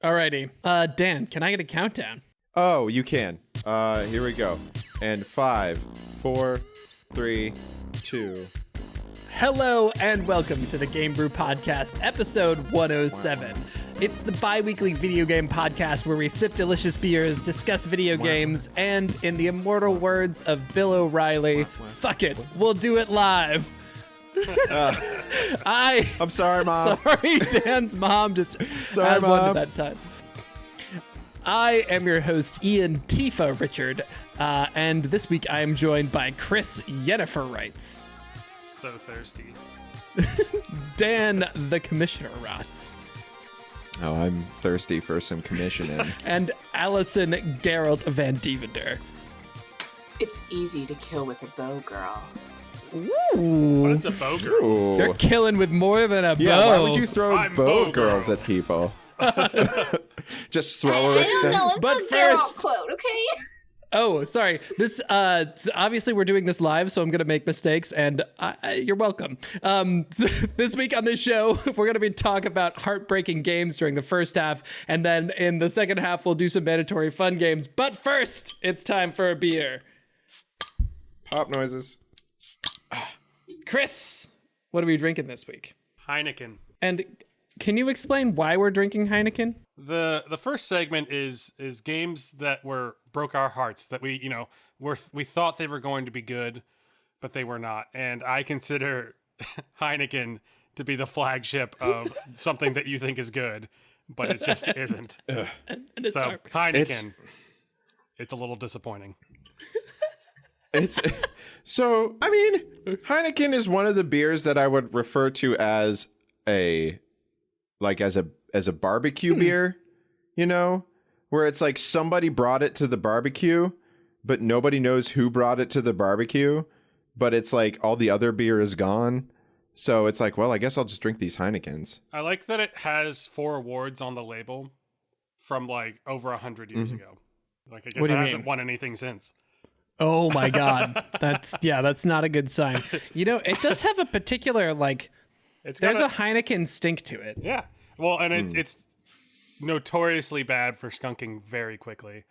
Alrighty. Dan, can I get a countdown? Oh, you can. Here we go. And 5, 4, 3, 2. Hello and welcome to the Game Brew Podcast, episode 107. It's the bi-weekly video game podcast where we sip delicious beers, discuss video games, and in the immortal words of Bill O'Reilly, fuck it, we'll do it live. I'm sorry, Mom. Sorry, Dan's mom just Sorry, had one Mom. at that time. I am your host, Ian Tifa Richard, and this week I am joined by Chris Yennefer Wrights, So thirsty. Dan the Commissioner Rots, Oh, I'm thirsty for some commissioning. and Allison Geralt Van Devender. It's easy to kill with a bow, girl. Ooh. What is a bow girl? You're Ooh. killing with more than a Yeah, bow. why would you throw I'm bow bow girls girl. at people? Just throw her I at don't know. stuff. It's But a Geralt first- quote, okay? Oh, sorry. This so obviously we're doing this live, so I'm gonna make mistakes, and you're welcome. This week on this show, we're gonna be talking about heartbreaking games during the first half, and then in the second half, we'll do some mandatory fun games. But first, it's time for a beer. Pop noises. Chris, what are we drinking this week? Heineken. And can you explain why we're drinking Heineken? The first segment is games that broke our hearts, that we we thought they were going to be good, but they were not. And I consider Heineken to be the flagship of something that you think is good, but it just isn't. And it's So our- Heineken, it's a little disappointing. It's so. I mean, Heineken is one of the beers that I would refer to as a barbecue beer. You know, where it's like somebody brought it to the barbecue, but nobody knows who brought it to the barbecue. But it's like all the other beer is gone, so it's like, well, I guess I'll just drink these Heinekens. I like that it has 4 awards on the label from like over 100 years ago. Like I guess What do it you hasn't mean? won anything since. Oh my God, that's not a good sign. You know, it does have a particular It's There's got a Heineken stink to it. Yeah. Well, and it's notoriously bad for skunking very quickly.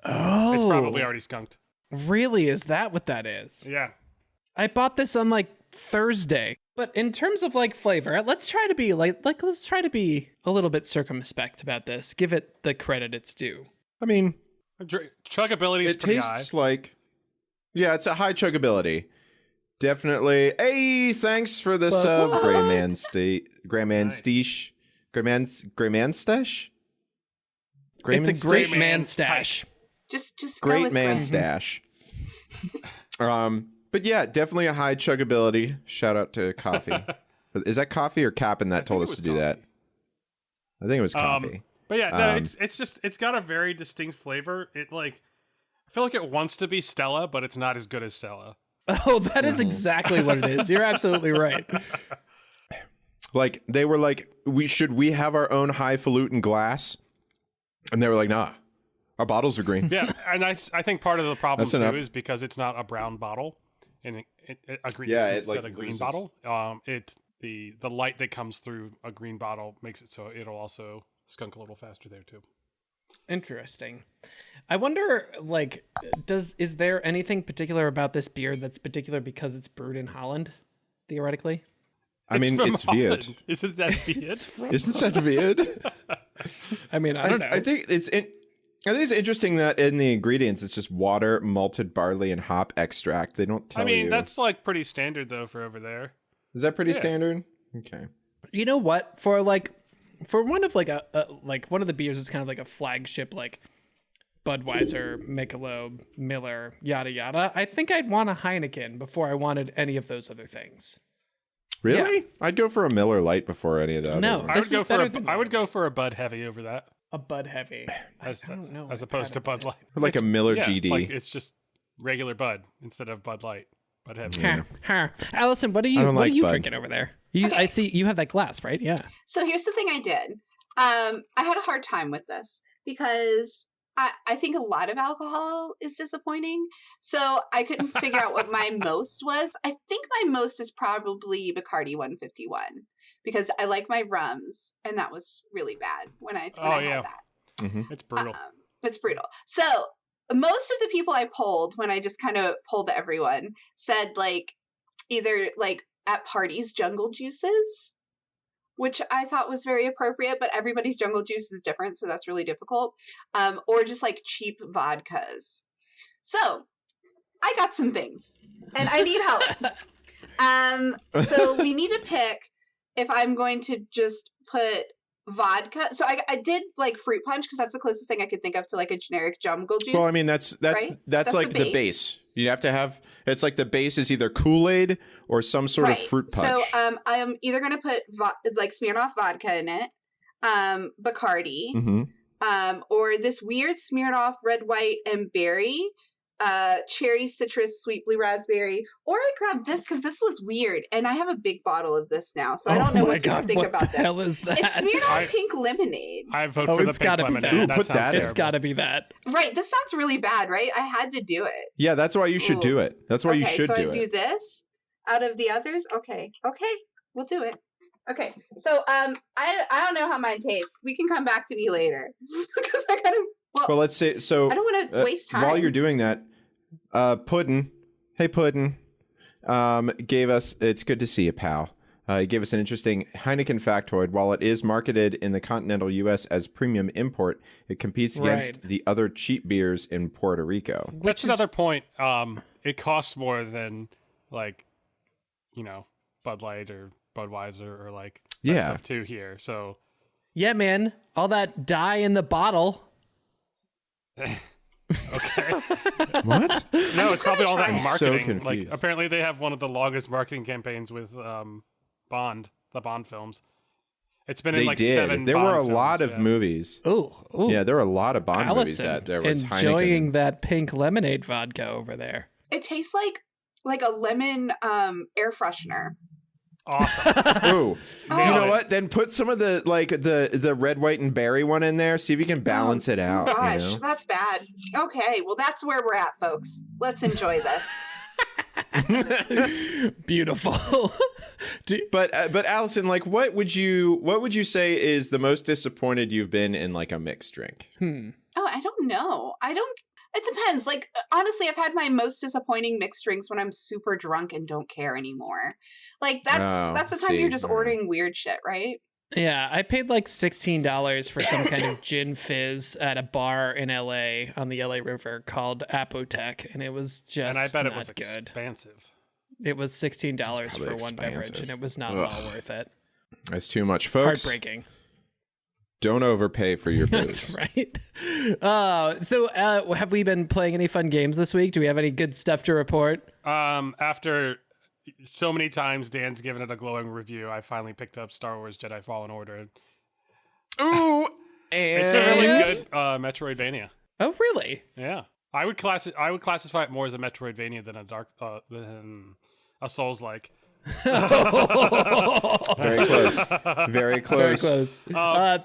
Oh, It's probably already skunked. really? Is that what that is? Yeah. I bought this on Thursday. But in terms of flavor, let's try to be let's try to be a little bit circumspect about this. Give it the credit it's due. I mean, Chuggability is it pretty tastes high. like, yeah, it's a high chuggability. Definitely. Hey, thanks for the sub, Grayman Steesh. Grayman Stash? It's a great Stash. man stash. Just go Great with man Greg. stash. But yeah, definitely a high chuggability. Shout out to coffee. Is that coffee or Cap'n that told think us it to was do that? coffee. I think it was coffee. But yeah, no, Um, it's got a very distinct flavor. I feel like it wants to be Stella, but it's not as good as Stella. Oh, that is exactly what it is. You're absolutely right. Like they were like, we have our own highfalutin glass, and they were like, nah, our bottles are green. Yeah, and I think part of the problem That's too enough. is because it's not a brown bottle, and a green Yeah, it's it, like, instead a green loses. bottle. The light that comes through a green bottle makes it so it'll also skunk a little faster there too. Interesting. I wonder, is there anything particular about this beer that's particular because it's brewed in Holland, theoretically? I mean, from it's weird. Holland. Isn't that weird? It's from- Isn't that weird? I mean, I don't know. I think it's interesting that in the ingredients it's just water, malted barley, and hop extract. They don't tell I mean, you. that's pretty standard though for over there. Is that pretty Yeah. standard? Okay. You know what? For one of one of the beers is kind of like a flagship Budweiser, Michelob, Miller, yada yada. I think I'd want a Heineken before I wanted any of those other things. Really? I'd go for a Miller Lite before any of the other No. ones. This is better than I would go for a Bud Heavy over that, A Bud Heavy. as I don't know. as I've opposed had to a Bud Light. Or like a Miller Yeah, GD. like it's just regular Bud instead of Bud Light. Bud Heavy. Huh, huh. Allison, what are I you don't like Bud. drinking over there? I Okay. see you have that glass, right? Yeah. So here's the thing I did. I had a hard time with this because I think a lot of alcohol is disappointing. So I couldn't figure out what my most was. I think my most is probably Bacardi 151 because I like my rums, and that was really bad when I yeah. had that. It's brutal. It's brutal. So most of the people I polled, when I just kind of polled everyone, said like either like at parties jungle juices, which I thought was very appropriate, but everybody's jungle juice is different, so that's really difficult. Or just like cheap vodkas. So I got some things, and I need help. So we need to pick if I'm going to just put vodka. So I did like fruit punch because that's the closest thing I could think of to like a generic jungle juice. Well, I mean that's right? that's like the base. You have to have, it's like the base is either Kool-Aid or some sort of fruit punch. So I am either gonna put like Smirnoff vodka in it, Bacardi, or this weird Smirnoff red, white, and berry, cherry, citrus, sweet blue raspberry, or I grabbed this because this was weird, and I have a big bottle of this now, so I don't know what to think about this. Hell is that? It's Smirnoff pink lemonade. I vote for the it's pink gotta be lemonade. that. Put sounds that in. terrible. It's got to be that. Right, this sounds really bad, right? I had to do it. Yeah, that's why you should do it. That's why you should so do I it. do this out of the others. Okay, we'll do it. Okay, so I don't know how mine tastes. We can come back to me later because I gotta. Well, let's say so. I don't want to waste time while you're doing that. Puddin', hey Puddin', gave us. It's good to see you, pal. He gave us an interesting Heineken factoid. While it is marketed in the continental U.S. as premium import, it competes against the other cheap beers in Puerto Rico. That's another point. It costs more than like, Bud Light or Budweiser or like that stuff too here. So Yeah, man. All that dye in the bottle. okay. What? No, it's probably all that try it. marketing. So Like confused. apparently they have one of the longest marketing campaigns with Bond, the Bond films. It's been in They like did. 7 There Bond were a films, lot of yeah. movies. Ooh. Yeah, there were a lot of Bond movies Allison, that there was enjoying Heineken. that pink lemonade vodka over there. It tastes like a lemon air freshener. Awesome. Ooh. Oh. You know what? Then put some of the red, white, and berry one in there. See if you can balance it out. Gosh, You know? that's bad. Okay, well that's where we're at, folks. Let's enjoy this. Beautiful. But Allison, like, what would you say is the most disappointed you've been in like a mixed drink? Oh, I don't know. It depends. Like, honestly, I've had my most disappointing mixed drinks when I'm super drunk and don't care anymore. Like, that's the time you're just ordering weird shit, right? Yeah, I paid like $16 for some kind of gin fizz at a bar in LA on the LA River called Apotec, and it was just And I bet it not was good. expensive. It was $16 for probably one beverage, expensive. and it was not at all worth it. That's too much, folks. Heartbreaking. Don't overpay for your That's booze. right. So have we been playing any fun games this week? Do we have any good stuff to report? After so many times Dan's given it a glowing review, I finally picked up Star Wars Jedi Fallen Order. Ooh, and It's a really good Metroidvania. Oh, really? Yeah, I would classify it more as a Metroidvania than than a Souls-like. very close. Very Very close. close.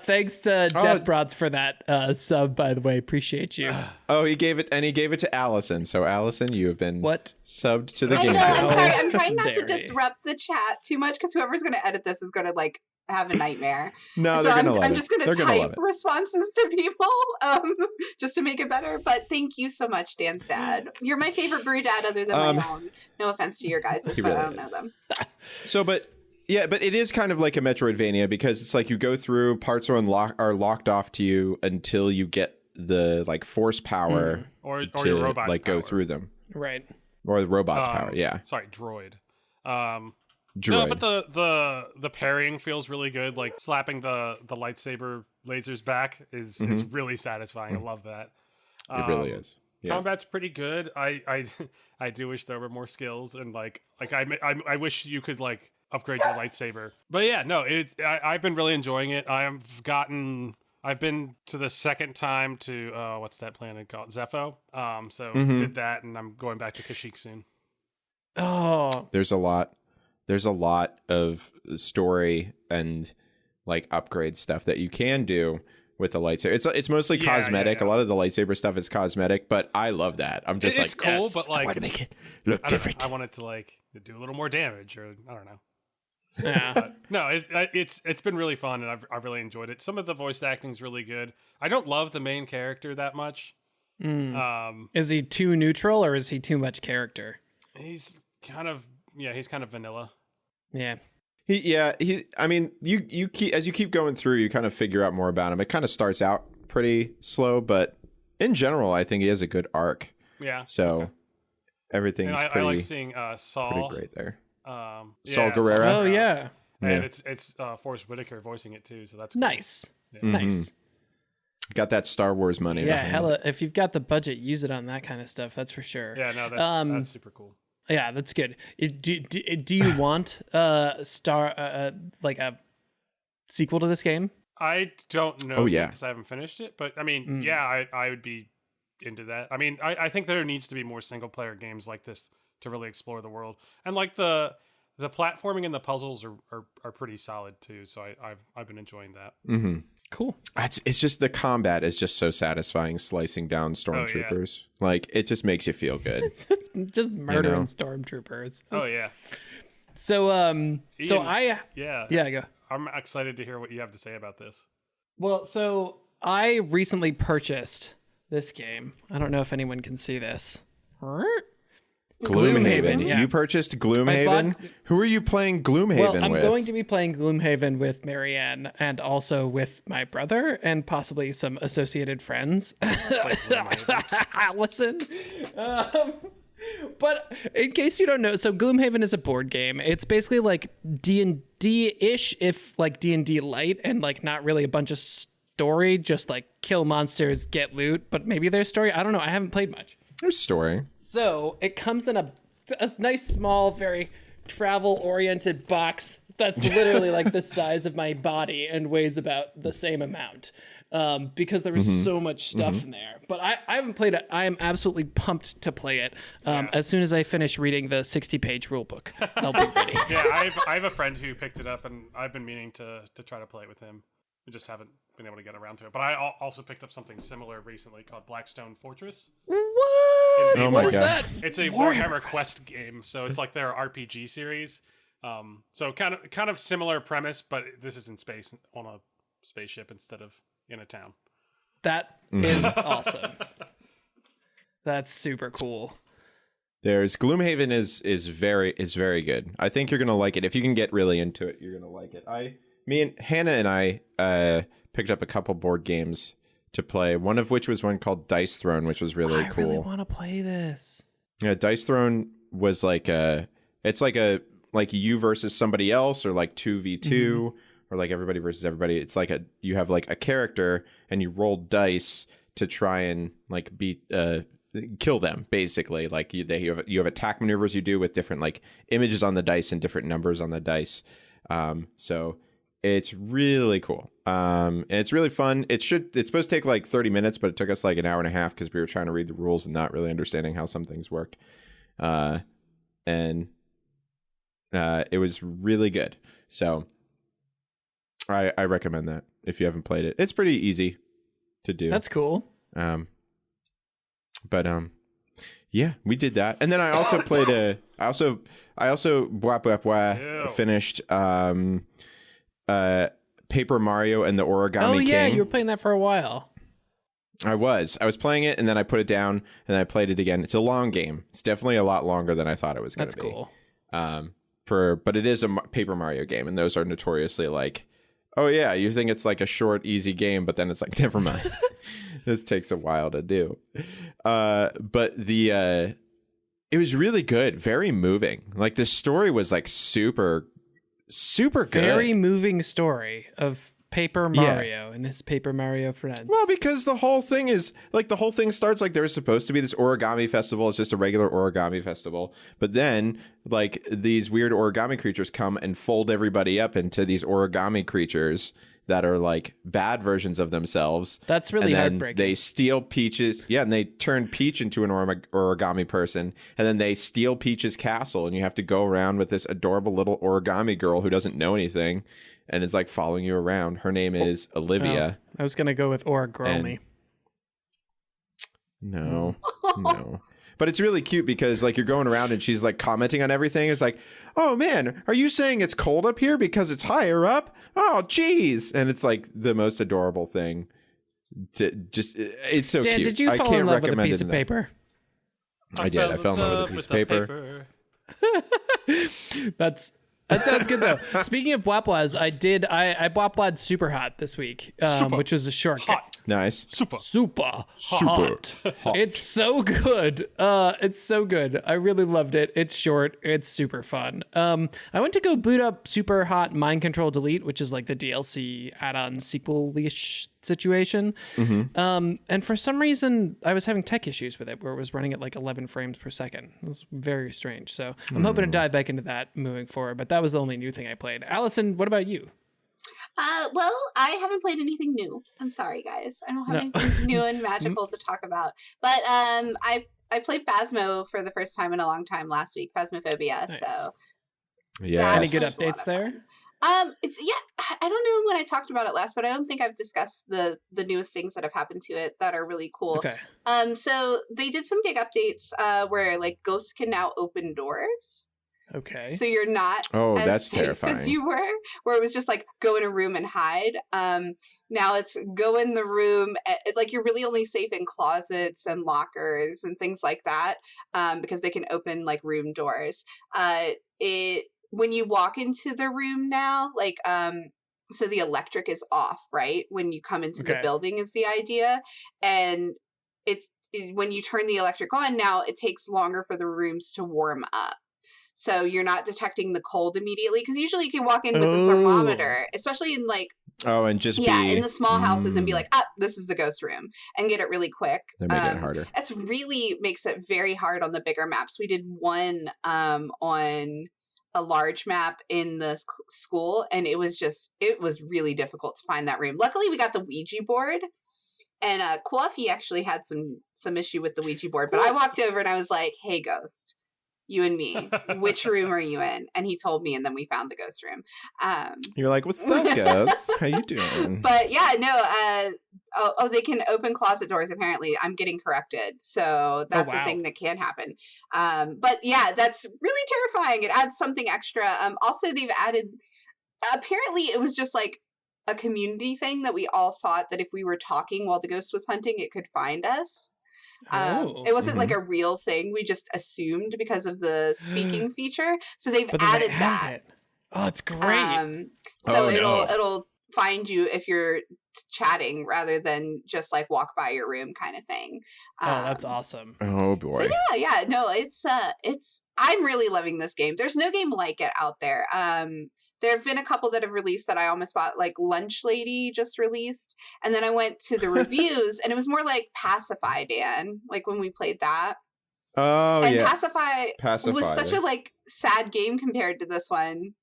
Thanks to Death Brots for that sub, by the way. Appreciate you. Oh, he gave it to Allison. So Allison, you have been What? subbed to the I game. know. I'm Oh, sorry. I'm trying not to Mary. disrupt the chat too much because whoever's going to edit this is going to like have a nightmare. No, So they're gonna love I'm it. just going They're to gonna love type it. responses to people just to make it better. But thank you so much, Dan Sad. You're my favorite brew dad other than my own. No offense to your guys, but He really I don't know is. them. So, but it is kind of like a Metroidvania because it's like you go through parts are locked off to you until you get the like force power Or to your robot's like go power. through them, Right. or the robot's power. Yeah, Sorry, droid. droid. No, but the parrying feels really good. Like slapping the lightsaber lasers back is really satisfying. I love that. It really is. Yeah. Combat's pretty good. I do wish there were more skills and like I wish you could like upgrade your lightsaber. But yeah, no, I've been really enjoying it. I've been to the second time to what's that planet called? Zepho. So did that, and I'm going back to Kashyyyk soon. Oh, There's a lot of story and like upgrade stuff that you can do with the lightsaber. It's mostly Yeah, cosmetic. yeah. A lot of the lightsaber stuff is cosmetic, but I love that. I'm just It's like, cool, yes, but, like, I want to make it look I don't know. different. I want it to like do a little more damage, or I don't know. Yeah. No, it's been really fun, and I've really enjoyed it. Some of the voice acting's really good. I don't love the main character that much. Is he too neutral or is he too much character? He's kind of vanilla. Yeah. I mean, you keep, as you keep going through, you kind of figure out more about him. It kind of starts out pretty slow, but in general, I think he has a good arc. Yeah. So everything's I pretty, like seeing Saul. pretty great there. Saul Saul Guerrero. Oh yeah. And Yeah. it's Forrest Whitaker voicing it too, so that's cool. Nice. Yeah. Nice. Got that Star Wars money. Yeah, behind hella. it. If you've got the budget, use it on that kind of stuff. That's for sure. Yeah, no, that's super cool. Yeah, that's good. Do you want like a sequel to this game? I don't know. Oh, yeah. Because I haven't finished it, but I mean, yeah, I would be into that. I mean, I think there needs to be more single player games like this to really explore the world, and like the platforming and the puzzles are pretty solid too. So I've been enjoying that. Mm-hmm. Cool. It's just the combat is just so satisfying, slicing down stormtroopers. Like it just makes you feel good. Just murdering stormtroopers. Oh yeah. So Yeah. go. I'm excited to hear what you have to say about this. Well, so I recently purchased this game. I don't know if anyone can see this. Gloomhaven, yeah. You purchased Gloomhaven? Who are you playing Gloomhaven Well, I'm with? going to be playing Gloomhaven with Marianne and also with my brother and possibly some associated friends. Listen. But in case you don't know, so Gloomhaven is a board game. It's basically like D&D-ish, if like D&D light, and like not really a bunch of story, just like kill monsters, get loot, but maybe there's story. I don't know. I haven't played much. There's story. So it comes in a nice, small, very travel-oriented box that's literally like the size of my body and weighs about the same amount, because there was so much stuff in there. But I haven't played it. I am absolutely pumped to play it. As soon as I finish reading the 60-page rule book, I'll be ready. Yeah, I have a friend who picked it up, and I've been meaning to try to play it with him. I just haven't been able to get around to it. But I also picked up something similar recently called Blackstone Fortress. What? Oh my What is God. that? It's a Warhammer Quest game, so it's like their RPG series. So kind of similar premise, but this is in space on a spaceship instead of in a town. That is awesome. That's super cool. There's Gloomhaven is very good. I think you're gonna like it. If you can get really into it, you're gonna like it. Me and Hannah and I picked up a couple board games to play. One of which was one called Dice Throne, which was really cool. I really want to play this. Yeah, Dice Throne was like it's like you versus somebody else, or like 2v2, or like everybody versus everybody. It's like you have like a character and you roll dice to try and like kill them, basically. Like you have attack maneuvers you do with different like images on the dice and different numbers on the dice. So it's really cool. And it's really fun. It's supposed to take like 30 minutes, but it took us like an hour and a half because we were trying to read the rules and not really understanding how some things worked. And it was really good. So I recommend that if you haven't played it. It's pretty easy to do. That's cool. But yeah, we did that. And then I also played I also finished Paper Mario and the Origami King. Oh yeah, you were playing that for a while. I was playing it, and then I put it down, and I played it again. It's a long game. It's definitely a lot longer than I thought it was going to be. That's cool. But it is a Paper Mario game, and those are notoriously like, oh yeah, you think it's like a short, easy game, but then it's like, never mind. This takes a while to do. But it was really good, very moving. Like the story was like super good. Very moving story of Paper Mario and his Paper Mario friends. Well, because the whole thing starts like there's supposed to be this origami festival. It's just a regular origami festival. But then like these weird origami creatures come and fold everybody up into these origami creatures that are like bad versions of themselves. That's really heartbreaking. They steal Peach's, and they turn Peach into an origami person, and then they steal Peach's castle, and you have to go around with this adorable little origami girl who doesn't know anything, and is like following you around. Her name is Olivia. Oh, I was gonna go with Origami. No. But it's really cute because like you're going around and she's like commenting on everything. It's like, oh man, are you saying it's cold up here because it's higher up? Oh geez. And it's like the most adorable thing. It's so Dan, cute. did you I fall can't in love with a recommend piece it of enough. paper? I did. I fell in love with a piece of paper. That sounds good though. Speaking of Bwapwas, I Bwapwad Super Hot this week, which was a short game. Nice. Super. Super hot. It's so good. It's so good. I really loved it. It's short. It's super fun. I went to go boot up Super Hot Mind Control Delete, which is like the DLC add-on sequel-ish situation. And for some reason, I was having tech issues with it, where it was running at like 11 frames per second. It was very strange. So I'm hoping to dive back into that moving forward. But that was the only new thing I played. Allison, what about you? Well, I haven't played anything new. I'm sorry, guys. I don't have anything new and magical to talk about. But I played Phasmo for the first time in a long time last week, Phasmophobia. Nice. So Yeah. Any good That's a lot updates of there? it's I don't know when I talked about it last, but I don't think I've discussed the newest things that have happened to it that are really cool. Okay. So they did some big updates where like ghosts can now open doors. Okay. So you're not Oh, as that's safe terrifying. as you were, where it was just like go in a room and hide. Now it's go in the room. Like you're really only safe in closets and lockers and things like that, because they can open like room doors. When you walk into the room now, like so the electric is off, right? When you come into the Okay. building is the idea, and when you turn the electric on now, it takes longer for the rooms to warm up. So you're not detecting the cold immediately, because usually you can walk in with a thermometer, especially in like Oh, and just in the small houses, and be Mm. like, this is the ghost room, and get it really quick. That make it harder. That's really makes it very hard on the bigger maps. We did one on a large map in the school, and it was really difficult to find that room. Luckily, we got the Ouija board. And Coffee actually had some issue with the Ouija board, but I walked over and I was like, "Hey, ghost, you and me, which room are you in?" And he told me, and then we found the ghost room. You're like, what's up, guys? How you doing? But yeah, no. They can open closet doors. Apparently, I'm getting corrected, so that's wow. a thing that can happen. But yeah, that's really terrifying. It adds something extra. Also, they've added. Apparently, it was just like a community thing that we all thought that if we were talking while the ghost was hunting, it could find us. It wasn't like a real thing. We just assumed because of the speaking feature. So they've But then added they that. it. Oh, it's great. So Oh, no. it'll find you if you're chatting rather than just like walk by your room kind of thing. Oh, that's awesome. Oh boy. So yeah, no, it's I'm really loving this game. There's no game like it out there. There have been a couple that have released that I almost bought, like Lunch Lady just released. And then I went to the reviews and it was more like Pacify, Dan, like when we played that. Oh And yeah. Pacify Pacify was such a like sad game compared to this one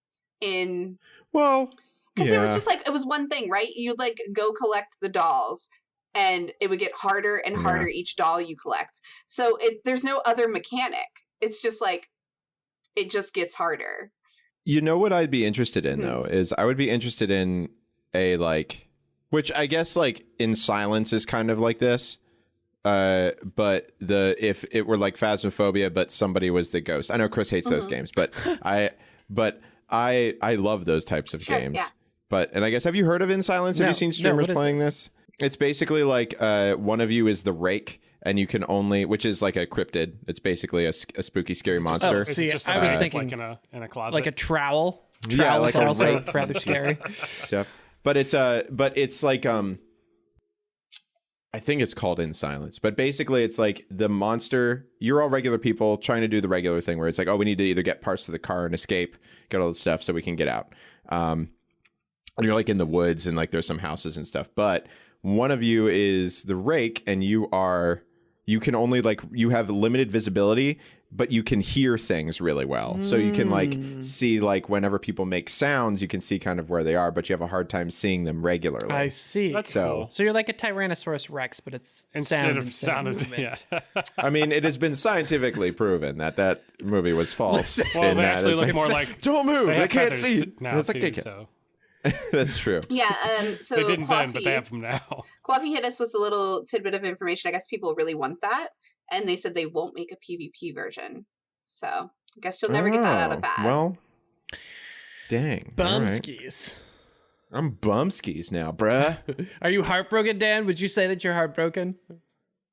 Well, because yeah. it was just like, it was one thing, right? You'd like go collect the dolls and it would get harder and harder each doll you collect. So there's no other mechanic. It's just like, it just gets harder. You know what I'd be interested in though is I would be interested in a like, which I guess like In Silence is kind of like this, but if it were like Phasmophobia, but somebody was the ghost. I know Chris hates those games, but I love those types of games. Yeah. But and I guess have you heard of In Silence? Have No. you seen No, streamers what is playing this? this? It's basically like one of you is the rake. And you can only, which is like a cryptid. It's basically a spooky, scary monster. Is it See, just I was like thinking in a closet? like a trowel. Yeah, Trowels like are a also rake. rather scary. Stuff. But it's like I think it's called In Silence. But basically it's like the monster, you're all regular people trying to do the regular thing where it's like, oh, we need to either get parts of the car and escape, get all the stuff so we can get out. And you're like in the woods and like there's some houses and stuff. But one of you is the rake and you can only like, you have limited visibility, but you can hear things really well. So you can like see like whenever people make sounds, you can see kind of where they are, but you have a hard time seeing them regularly. I see. That's so- cool. So you're like a Tyrannosaurus Rex, but it's Instead of sound of movement. yeah. I mean, it has been scientifically proven that movie was false. Well, in they that actually it's look like, more like don't move, they have can't feathers see. now It's like too, they can. so That's true. Yeah, so they didn't then, but Coffee, they have them now. Coffee hit us with a little tidbit of information. I guess people really want that. and they said they won't make a PvP version. So I guess you'll never get that out of Vaz. Well, dang. All right. Bumskis. I'm bumskis now, bruh. Are you heartbroken, Dan? Would you say that you're heartbroken?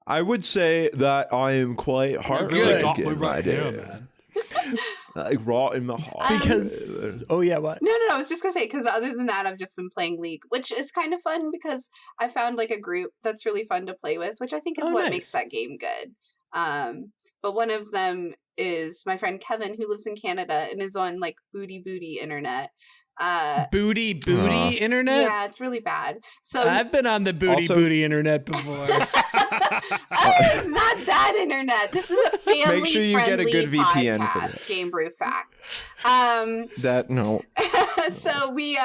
I would say that I am quite really got me heartbroken, my right here, dear. man. Like raw in my heart. Because oh yeah, what? No, I was just gonna say, because other than that, I've just been playing League, which is kind of fun because I found like a group that's really fun to play with, which I think is what makes that game good. But one of them is my friend Kevin, who lives in Canada and is on like booty internet. Booty internet? Yeah, it's really bad. So I've been on the booty internet before. It's not that internet. This is a family Make sure you get a good VPN for this. Game Brew Fact. That no. So we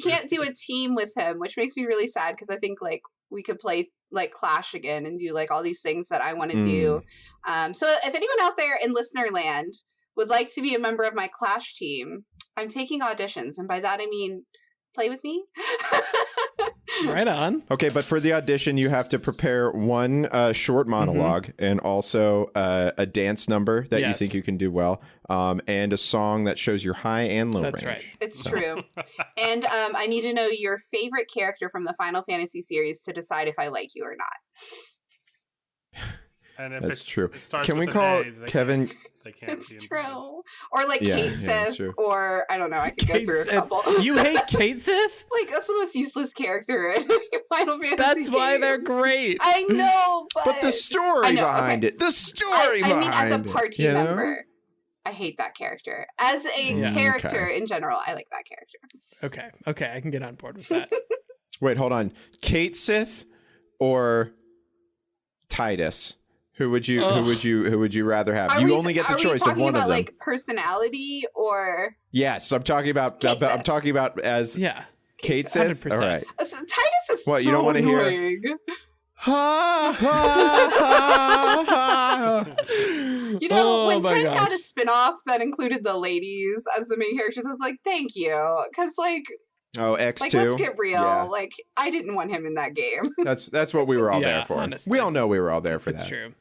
can't do a team with him, which makes me really sad because I think like we could play like Clash again and do like all these things that I want to do. So if anyone out there in listener land would like to be a member of my Clash team, I'm taking auditions, and by that I mean play with me. Right on. Okay, but for the audition, you have to prepare one short monologue and also a dance number that you think you can do well, and a song that shows your high and low That's range. right. It's true. And I need to know your favorite character from the Final Fantasy series to decide if I like you or not. And if That's true. It starts Can we with an call A, they Kevin? They can't It's be true. involved. Or like Yeah, Kate yeah, it's Sith, true. or I don't know, I could go Kate through a Sith. couple. You hate Kate Sith? Like, that's the most useless character in Final Fantasy That's why game. they're great. I know, But the story I know, behind okay. it. The story I behind mean, as a it, party you know? member, I hate that character. As a Yeah. character in general, I like that character. Okay, I can get on board with that. Wait, hold on. Kate Sith or Titus? Who would you rather have? Are You we- only get the are we choice of talking one about, of them. like, personality or Yes, I'm talking about Kate I'm Sith. talking about as Yeah. Kate Sith. 100%. All right. So Titus is What, so you don't wanna hear- annoying. Ha ha ha ha. You know, Oh when my 10 gosh. got a spin-off that included the ladies as the main characters, I was like, thank you. Because, like, Oh, X2. let's get real. Yeah. Like, I didn't want him in that game. That's what we were all Yeah, there for. honestly. We all know we were all there for It's that. true.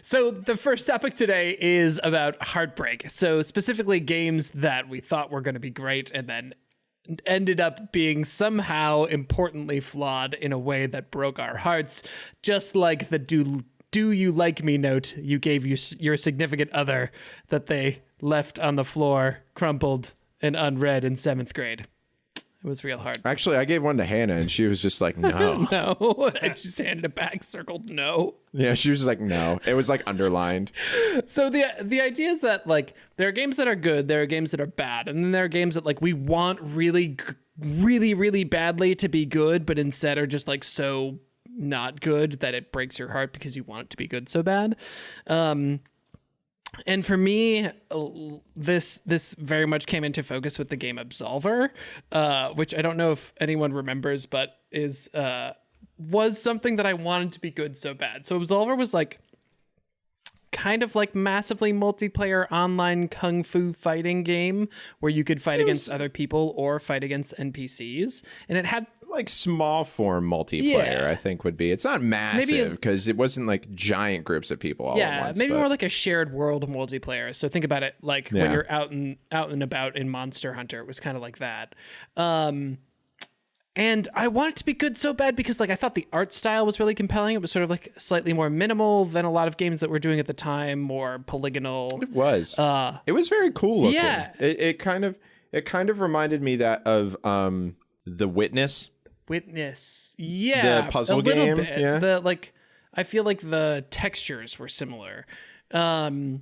So the first topic today is about heartbreak. So specifically games that we thought were going to be great and then ended up being somehow importantly flawed in a way that broke our hearts, just like the do you like me note you gave your significant other that they left on the floor, crumpled and unread in 7th grade. It was real hard. Actually, I gave one to Hannah, and she was just like, "No." No, I just handed it back, circled no. Yeah, she was just like, "No." It was like underlined. So the idea is that like there are games that are good, there are games that are bad, and then there are games that like we want really badly to be good, but instead are just like so not good that it breaks your heart because you want it to be good so bad. And for me, this very much came into focus with the game Absolver, which I don't know if anyone remembers, but was something that I wanted to be good so bad. So Absolver was like kind of like massively multiplayer online kung fu fighting game where you could fight against other people or fight against NPCs, and it had Like small form multiplayer, Yeah. I think would be. It's not massive because it wasn't like giant groups of people all at once. maybe but- more like a shared world multiplayer. So think about it like when Yeah. you're out and about in Monster Hunter, it was kind of like that. And I want it to be good so bad because like I thought the art style was really compelling. It was sort of like slightly more minimal than a lot of games that we're doing at the time, more polygonal. It was. It was very cool looking. Yeah. It kind of reminded me of The Witness. Witness, yeah, The puzzle a little game, bit. yeah. I feel like the textures were similar. In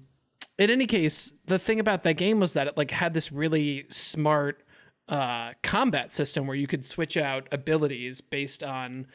any case, the thing about that game was that it like had this really smart combat system where you could switch out abilities based on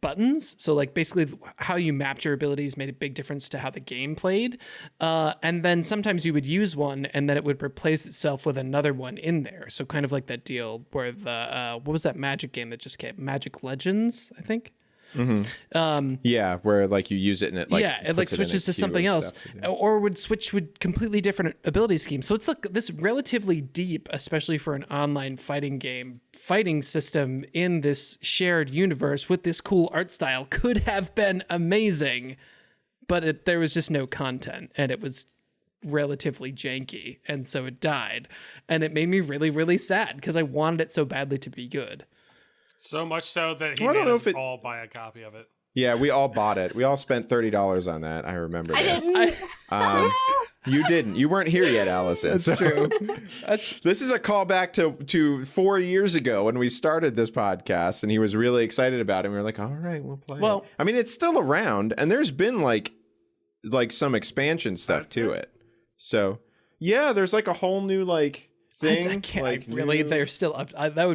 buttons. So like basically how you mapped your abilities made a big difference to how the game played. And then sometimes you would use one and then it would replace itself with another one in there. So kind of like that deal where the what was that Magic game that just came? Magic Legends, I think. Yeah, where like you use it and it like it like puts it in a switches to queue something and else, stuff. or would switch with completely different ability schemes. So it's like this relatively deep, especially for an online fighting game, fighting system in this shared universe with this cool art style could have been amazing, but there was just no content, and it was relatively janky, and so it died, and it made me really, really sad because I wanted it so badly to be good. So much so that he Well, I don't made know us if it- all buy a copy of it. Yeah, we all bought it. We all spent $30 on that. I remember I this. didn't. You didn't. You weren't here yet, Allison. That's so- true. That's This is a callback to 4 years ago when we started this podcast, and he was really excited about it. And we were like, "All right, we'll play." Well- it. I mean, it's still around, and there's been like some expansion stuff That's to it? it. So yeah, there's like a whole new like thing. I can't. like, Really, new- they're still up. That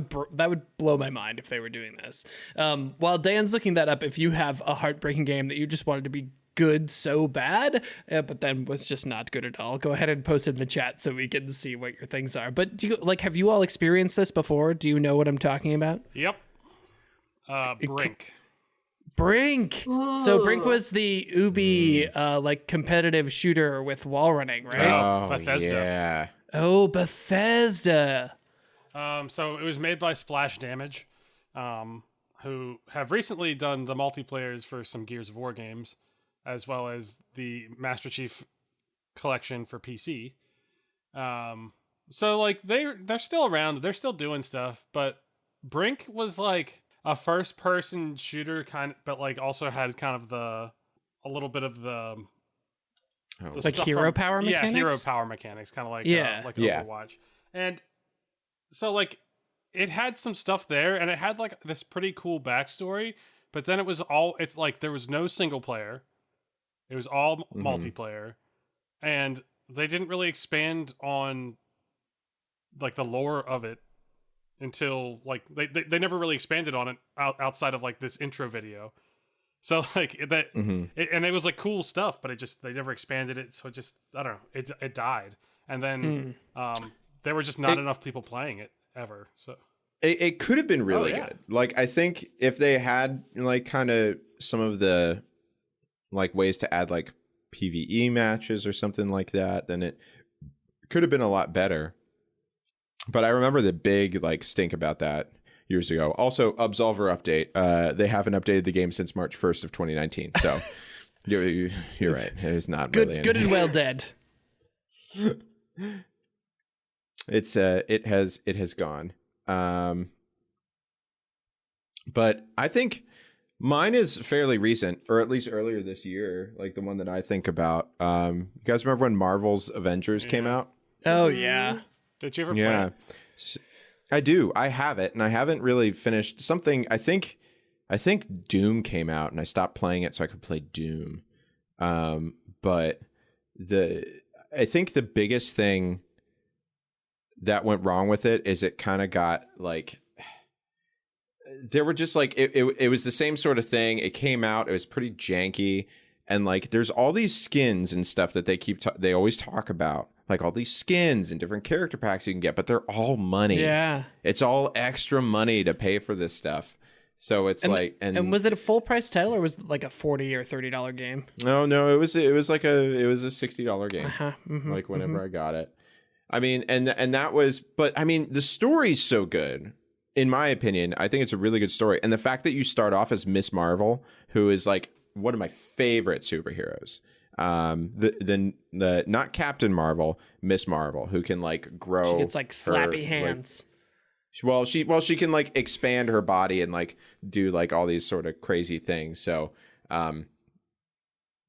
would blow my mind if they were doing this. While Dan's looking that up, if you have a heartbreaking game that you just wanted to be good so bad, but then was just not good at all, go ahead and post it in the chat so we can see what your things are. But do you have you all experienced this before? Do you know what I'm talking about? Yep. Brink. Brink. So Brink Ooh. was the Ubi like competitive shooter with wall running, right? Oh, Oh, Bethesda. Yeah. Oh, Bethesda. So it was made by Splash Damage, who have recently done the multiplayers for some Gears of War games, as well as the Master Chief collection for PC. So like they're still around, they're still doing stuff, but Brink was like a first person shooter but like also had kind of a little bit of the Oh. the Like stuff hero from- power Yeah, hero mechanics? power mechanics, kind of like Yeah. like Yeah. Overwatch. And so like it had some stuff there, and it had like this pretty cool backstory. But then it's like there was no single player. It was all multiplayer, and they didn't really expand on like the lore of it until like they never really expanded on it outside of like this intro video. So like that, and it was like cool stuff, but they never expanded it. So it just, I don't know, it died, and then there were just not enough people playing it ever. So It could have been really yeah. good. Like, I think if they had like kind of some of the like ways to add like PvE matches or something like that, then it could have been a lot better. But I remember the big like stink about that years ago. Also, Absolver update. They haven't updated the game since March 1st of 2019. So you're right. It's not Good, really good and well dead. It's it has gone. But I think mine is fairly recent, or at least earlier this year, like the one that I think about. You guys remember when Marvel's Avengers came Yeah. out? Oh yeah. did you ever play Yeah. it? I do. I have it, and I haven't really finished something. I think Doom came out, and I stopped playing it so I could play Doom. But I think the biggest thing that went wrong with it is it kind of got like, there were just like it was the same sort of thing. It came out, it was pretty janky, and like there's all these skins and stuff that they always talk about, like all these skins and different character packs you can get, but they're all money. Yeah. It's all extra money to pay for this stuff. So it's like, And was it a full price title, or was it like a $40 or $30 game? no, it was a $60 game. Uh-huh. Mhm. Like whenever I got it. I mean, and that was, but I mean, the story's so good. In my opinion, I think it's a really good story. And the fact that you start off as Miss Marvel, who is like one of my favorite superheroes. The not Captain Marvel, Miss Marvel, who can like grow. She gets like slappy hands. She can like expand her body and like do like all these sort of crazy things. So,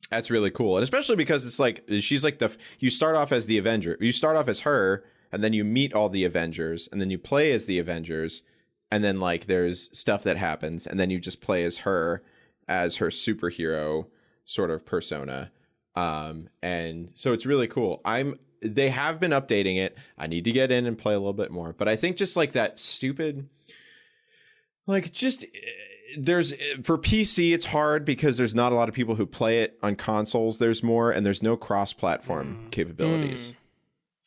that's really cool. And especially because it's like, she's like you start off as the Avenger. You start off as her, and then you meet all the Avengers, and then you play as the Avengers, and then like there's stuff that happens, and then you just play as her superhero sort of persona. And so it's really cool. They have been updating it. I need to get in and play a little bit more, but I think just like that stupid, like just there's for PC, it's hard because there's not a lot of people who play it on consoles. There's more, and there's no cross-platform capabilities.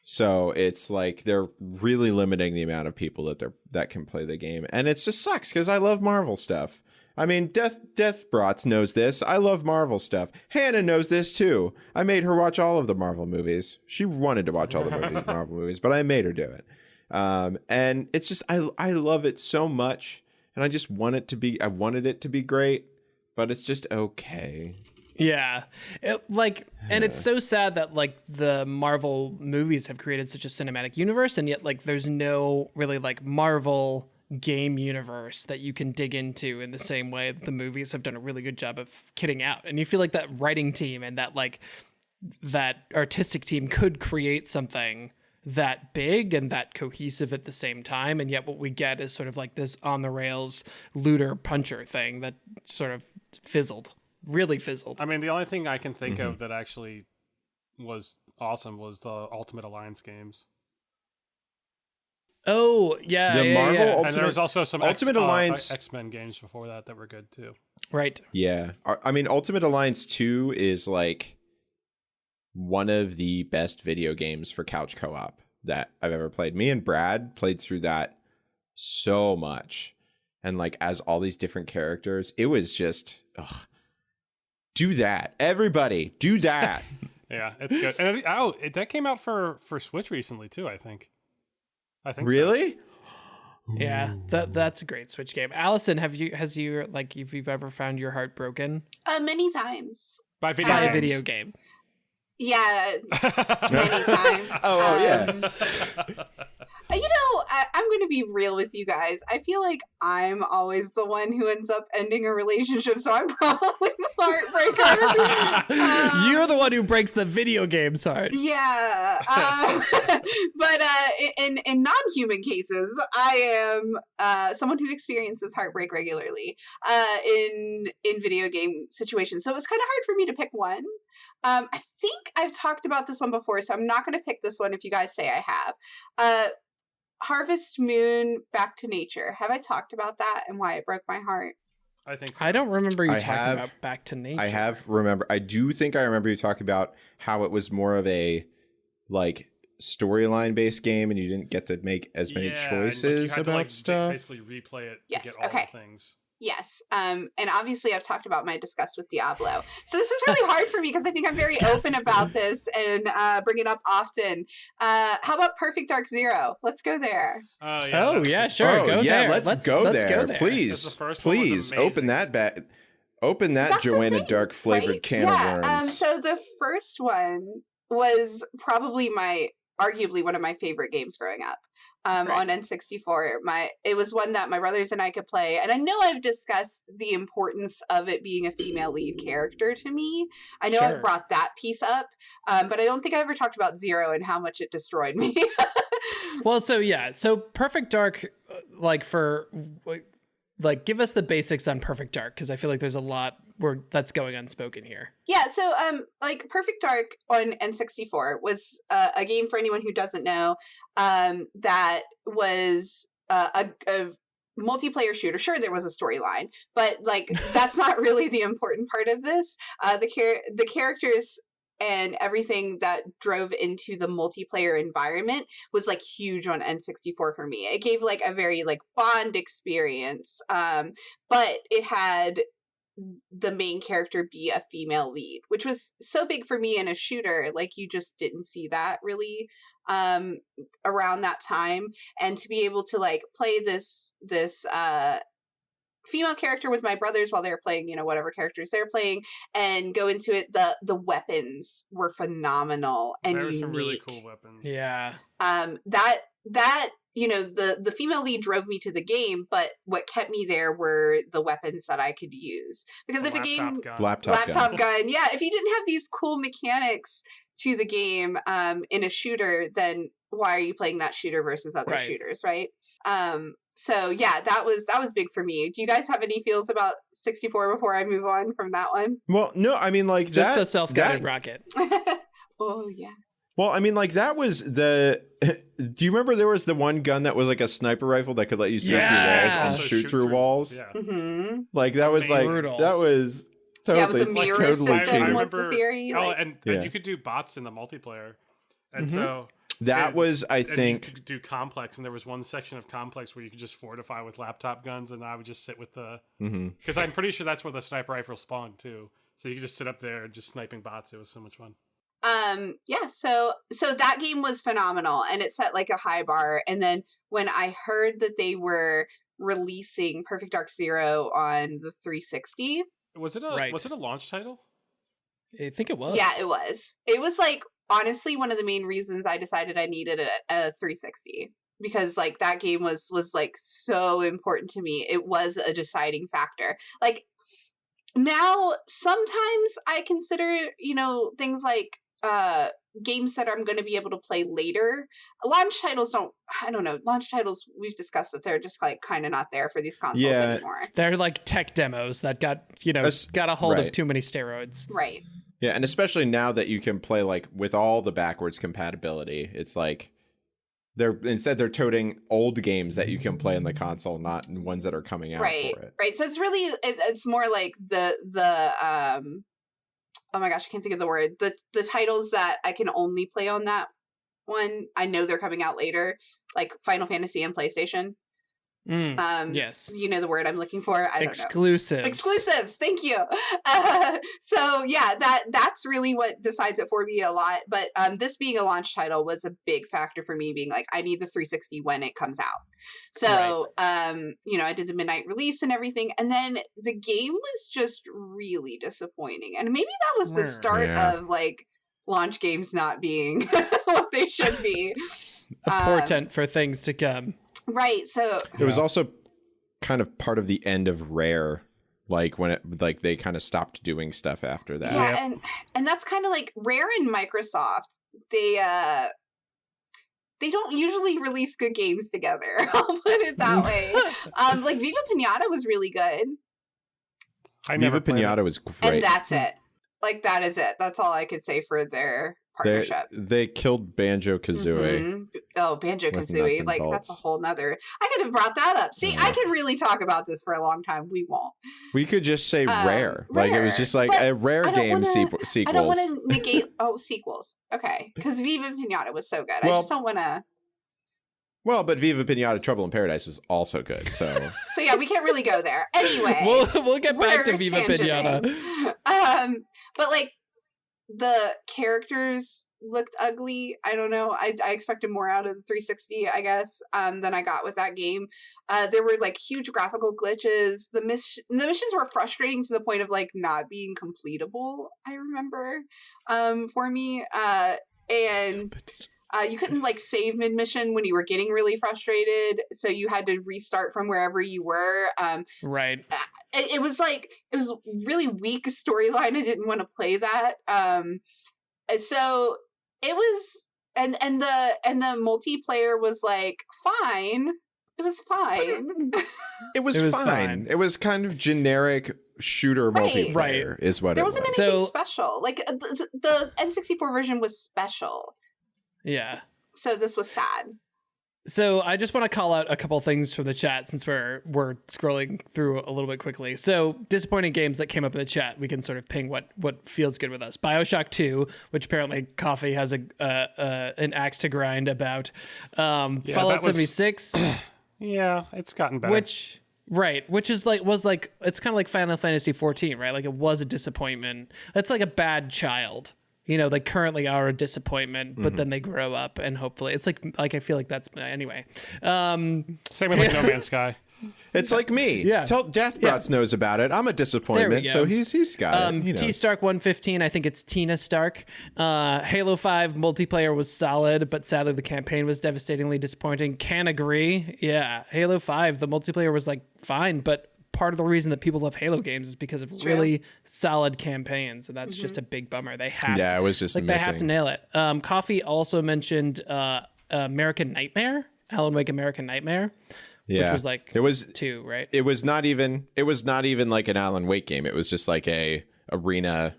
So it's like they're really limiting the amount of people that can play the game, and it just sucks because I love Marvel stuff. I mean, Death Brats knows this. I love Marvel stuff. Hannah knows this too. I made her watch all of the Marvel movies. She wanted to watch all the Marvel movies, but I made her do it. And it's just I love it so much, and I just want it to be. I wanted it to be great, but it's just okay. Yeah. And it's so sad that like the Marvel movies have created such a cinematic universe, and yet like there's no really like Marvel game universe that you can dig into in the same way that the movies have done a really good job of kitting out. And you feel like that writing team and that like that artistic team could create something that big and that cohesive at the same time, and yet what we get is sort of like this on the rails looter puncher thing that sort of really fizzled. I mean, the only thing I can think of that actually was awesome was the Ultimate Alliance games. Oh, yeah. The Marvel Ultimate, and there was also some Ultimate Alliance X-Men games before that were good too. Right. Yeah. I mean, Ultimate Alliance 2 is like one of the best video games for couch co-op that I've ever played. Me and Brad played through that so much. And like as all these different characters, it was just do that. Everybody, do that. Yeah, it's good. And that came out for Switch recently too, I think. Really? So. Yeah, that's a great Switch game. Allison, if you've ever found your heart broken Many times. By by a video game? Yeah, many times. Yeah. You know, I'm going to be real with you guys. I feel like I'm always the one who ends up ending a relationship, so I'm probably the heartbreaker. You're the one who breaks the video game's heart. Yeah. But in non-human cases, I am someone who experiences heartbreak regularly in video game situations. So it was kind of hard for me to pick one. I think I've talked about this one before, so I'm not going to pick this one if you guys say I have. Harvest Moon Back to Nature. Have I talked about that and why it broke my heart? I think so. I don't remember you talking about Back to Nature. I do think I remember you talking about how it was more of a like storyline based game and you didn't get to make as many choices about stuff. Basically replay it yes, to get all the things. Yes. And obviously I've talked about my disgust with Diablo. So this is really hard for me because I think I'm very open about this and bring it up often. How about Perfect Dark Zero? Let's go there. Sure. Go there. Let's go there. The first Please open that back. Open that Joanna Dark flavored can of worms. So the first one was probably arguably one of my favorite games growing up. On N64. It was one that my brothers and I could play. And I know I've discussed the importance of it being a female lead character to me. I know I've brought that piece up, but I don't think I ever talked about Zero and how much it destroyed me. Well, so Perfect Dark, give us the basics on Perfect Dark, because I feel like there's a lot that's going unspoken here. Yeah, so Perfect Dark on N64 was a game, for anyone who doesn't know, that was a multiplayer shooter. Sure, there was a storyline, but that's not really the important part of this. The characters and everything that drove into the multiplayer environment was huge on N64 for me. It gave a very Bond experience, but it had the main character be a female lead, which was so big for me in a shooter. You just didn't see that really around that time, and to be able to play this female character with my brothers while they're playing, whatever characters they're playing, and go into it. The weapons were phenomenal and there were unique. Some really cool weapons. Yeah. That the female lead drove me to the game, but what kept me there were the weapons that I could use. Because if a game laptop gun, yeah, if you didn't have these cool mechanics to the game in a shooter, then why are you playing that shooter versus other shooters, right? So yeah, that was big for me. Do you guys have any feels about 64 before I move on from that one? Well, no, I mean just the self-guided rocket. Oh yeah. Well, I mean that was the. Do you remember there was the one gun that was a sniper rifle that could let you see through walls and shoot through walls? Yeah. Mm-hmm. That was brutal. That was totally with the mirror totally system was the theory. And you could do bots in the multiplayer, and so That was, I And you think, could do Complex, and there was one section of Complex where you could just fortify with laptop guns, and I would just sit with the because I'm pretty sure that's where the sniper rifle spawned too. So you could just sit up there just sniping bots. It was so much fun. Yeah, so that game was phenomenal, and it set like a high bar. And then when I heard that they were releasing Perfect Dark Zero on the 360, Was it a launch title? I think it was. yeah, it was. It was like honestly one of the main reasons I decided I needed a 360, because like that game was like so important to me. It was a deciding factor. Like now, sometimes I consider, things like games that I'm going to be able to play later. Launch titles I don't know. Launch titles, we've discussed that they're just like kind of not there for these consoles anymore. They're like tech demos that got a hold of too many steroids. Right. yeah, and especially now that you can play like with all the backwards compatibility, it's like they're toting old games that you can play on the console, not ones that are coming out for it. Right. So it's really, it's more like the oh my gosh, I can't think of the word. The titles that I can only play on that one, I know they're coming out later, like Final Fantasy and PlayStation. Yes. You know the word I'm looking for? I don't know. Exclusives. Thank you. So yeah, that's really what decides it for me a lot. But this being a launch title was a big factor for me, being like, I need the 360 when it comes out. So, I did the midnight release and everything. And then the game was just really disappointing. And maybe that was the start of like launch games not being what they should be. A portent for things to come. Right. So it was also kind of part of the end of Rare, like when they kind of stopped doing stuff after that. Yeah, and that's kind of like Rare and Microsoft. They don't usually release good games together. I'll put it that way. Like Viva Pinata was really good. Viva Pinata was great. And that's it. Like that is it. That's all I could say for their partnership. They killed Banjo-Kazooie. Mm-hmm. Oh, Banjo-Kazooie. Like that's a whole nother. I could have brought that up. See, I could really talk about this for a long time. We won't. We could just say Rare. Like it was just like a Rare game sequels. I don't want to negate sequels. Okay. Because Viva Pinata was so good. I just don't want to. Well, but Viva Pinata Trouble in Paradise was also good, so. So yeah, we can't really go there. Anyway. We'll get back to Viva Pinata. But like the characters looked ugly. I don't know. I expected more out of the 360, I guess, than I got with that game. There were like huge graphical glitches. The missions were frustrating to the point of like not being completable, I remember, for me. And you couldn't like save mid-mission when you were getting really frustrated, so you had to restart from wherever you were. Right. It was really weak storyline. I didn't want to play that. So it was, and the multiplayer was like fine. It was fine. It was fine. It was kind of generic shooter multiplayer, is what there it was. There wasn't anything special. Like the N64 version was special. Yeah. So this was sad. So I just want to call out a couple things from the chat since we're scrolling through a little bit quickly. So disappointing games that came up in the chat, we can sort of ping what feels good with us. BioShock 2, which apparently Coffee has an axe to grind about. Fallout 76. Yeah, it's gotten better. Which is like it's kind of like Final Fantasy 14, right? Like it was a disappointment. It's like a bad child. They currently are a disappointment, but then they grow up and hopefully it's like I feel like that's anyway. Same with like No Man's Sky. It's like me. Yeah. Tell Deathbrots knows about it. I'm a disappointment, so he's got it. T Stark 115, I think it's Tina Stark. Halo 5 multiplayer was solid, but sadly the campaign was devastatingly disappointing. Can agree. Yeah, Halo 5, the multiplayer was like fine, but part of the reason that people love Halo games is because of really solid campaigns, and that's just a big bummer. They have it was just they have to nail it. Coffee also mentioned American Nightmare, Alan Wake American Nightmare, which was like it was 2, right? It was not even like an Alan Wake game. It was just like a arena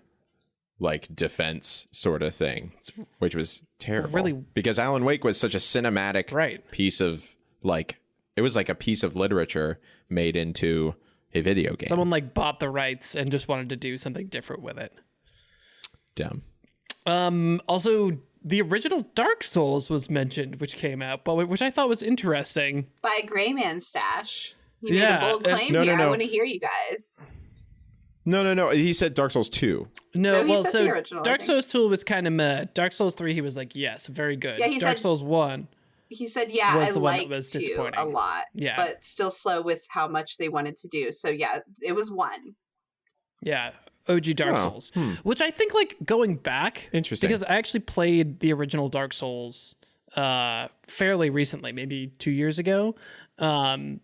like defense sort of thing, which was terrible. Really, because Alan Wake was such a cinematic piece of like it was like a piece of literature made into a video game. Someone like bought the rights and just wanted to do something different with it. Dumb. Also, the original Dark Souls was mentioned, which came out, but which I thought was interesting. By Grayman Stash. You made Yeah, a bold claim no, here. no, I no. want to hear you guys. No. He said Dark Souls 2. No, he well, said so the original, I Dark think. Souls 2 was kind of meh. Dark Souls 3, he was like, yes, very good. Yeah, he Dark said- Souls 1. He said, yeah, Was I the one that liked was 2 disappointing. a lot, Yeah. but still slow with how much they wanted to do. So yeah, it was 1. Yeah, OG Dark Oh, Souls, which I think like going back, Interesting. because I actually played the original Dark Souls fairly recently, maybe 2 years ago, and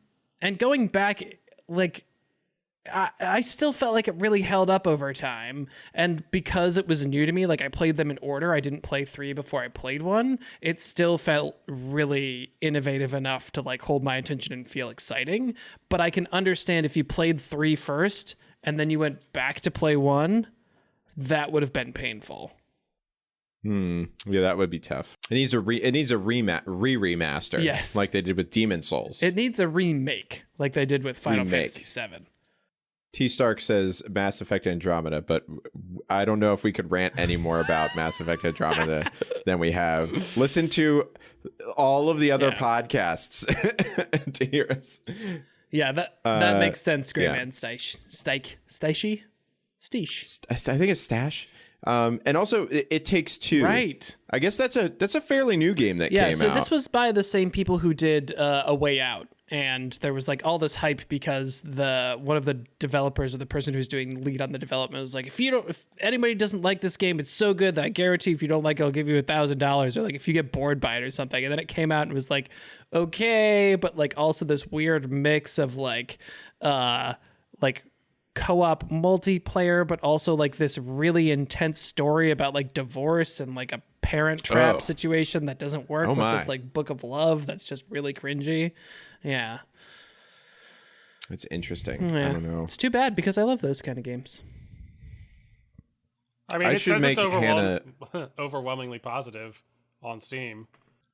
going back, like I still felt like it really held up over time, and because it was new to me, like I played them in order. I didn't play 3 before I played 1. It still felt really innovative enough to like hold my attention and feel exciting. But I can understand if you played 3 first and then you went back to play 1, that would have been painful. Yeah, that would be tough. It needs a remaster. Yes. Like they did with Demon Souls. It needs a remake, like they did with Final Remake. Fantasy VII. T Stark says Mass Effect Andromeda, but I don't know if we could rant any more about Mass Effect Andromeda than we have. Listen to all of the other Yeah. podcasts to hear us. Yeah, that makes sense, yeah. Greyman Steiche? I think it's Stash. And also, it Takes Two. Right. I guess that's a fairly new game that Yeah, came so out. this was by the same people who did A Way Out, and there was like all this hype because one of the developers or the person who's doing lead on the development was like, if anybody doesn't like this game, it's so good that I guarantee if you don't like it, I'll give you $1,000, or like if you get bored by it or something. And then it came out and was like, okay, but like also this weird mix of like co-op multiplayer, but also like this really intense story about like divorce and like a parent trap Oh. situation that doesn't work Oh with my. this like book of love that's just really cringy. Yeah. It's interesting. Yeah. I don't know. It's too bad because I love those kind of games. I mean, I it should says it's make Hannah- overwhelmingly positive on Steam.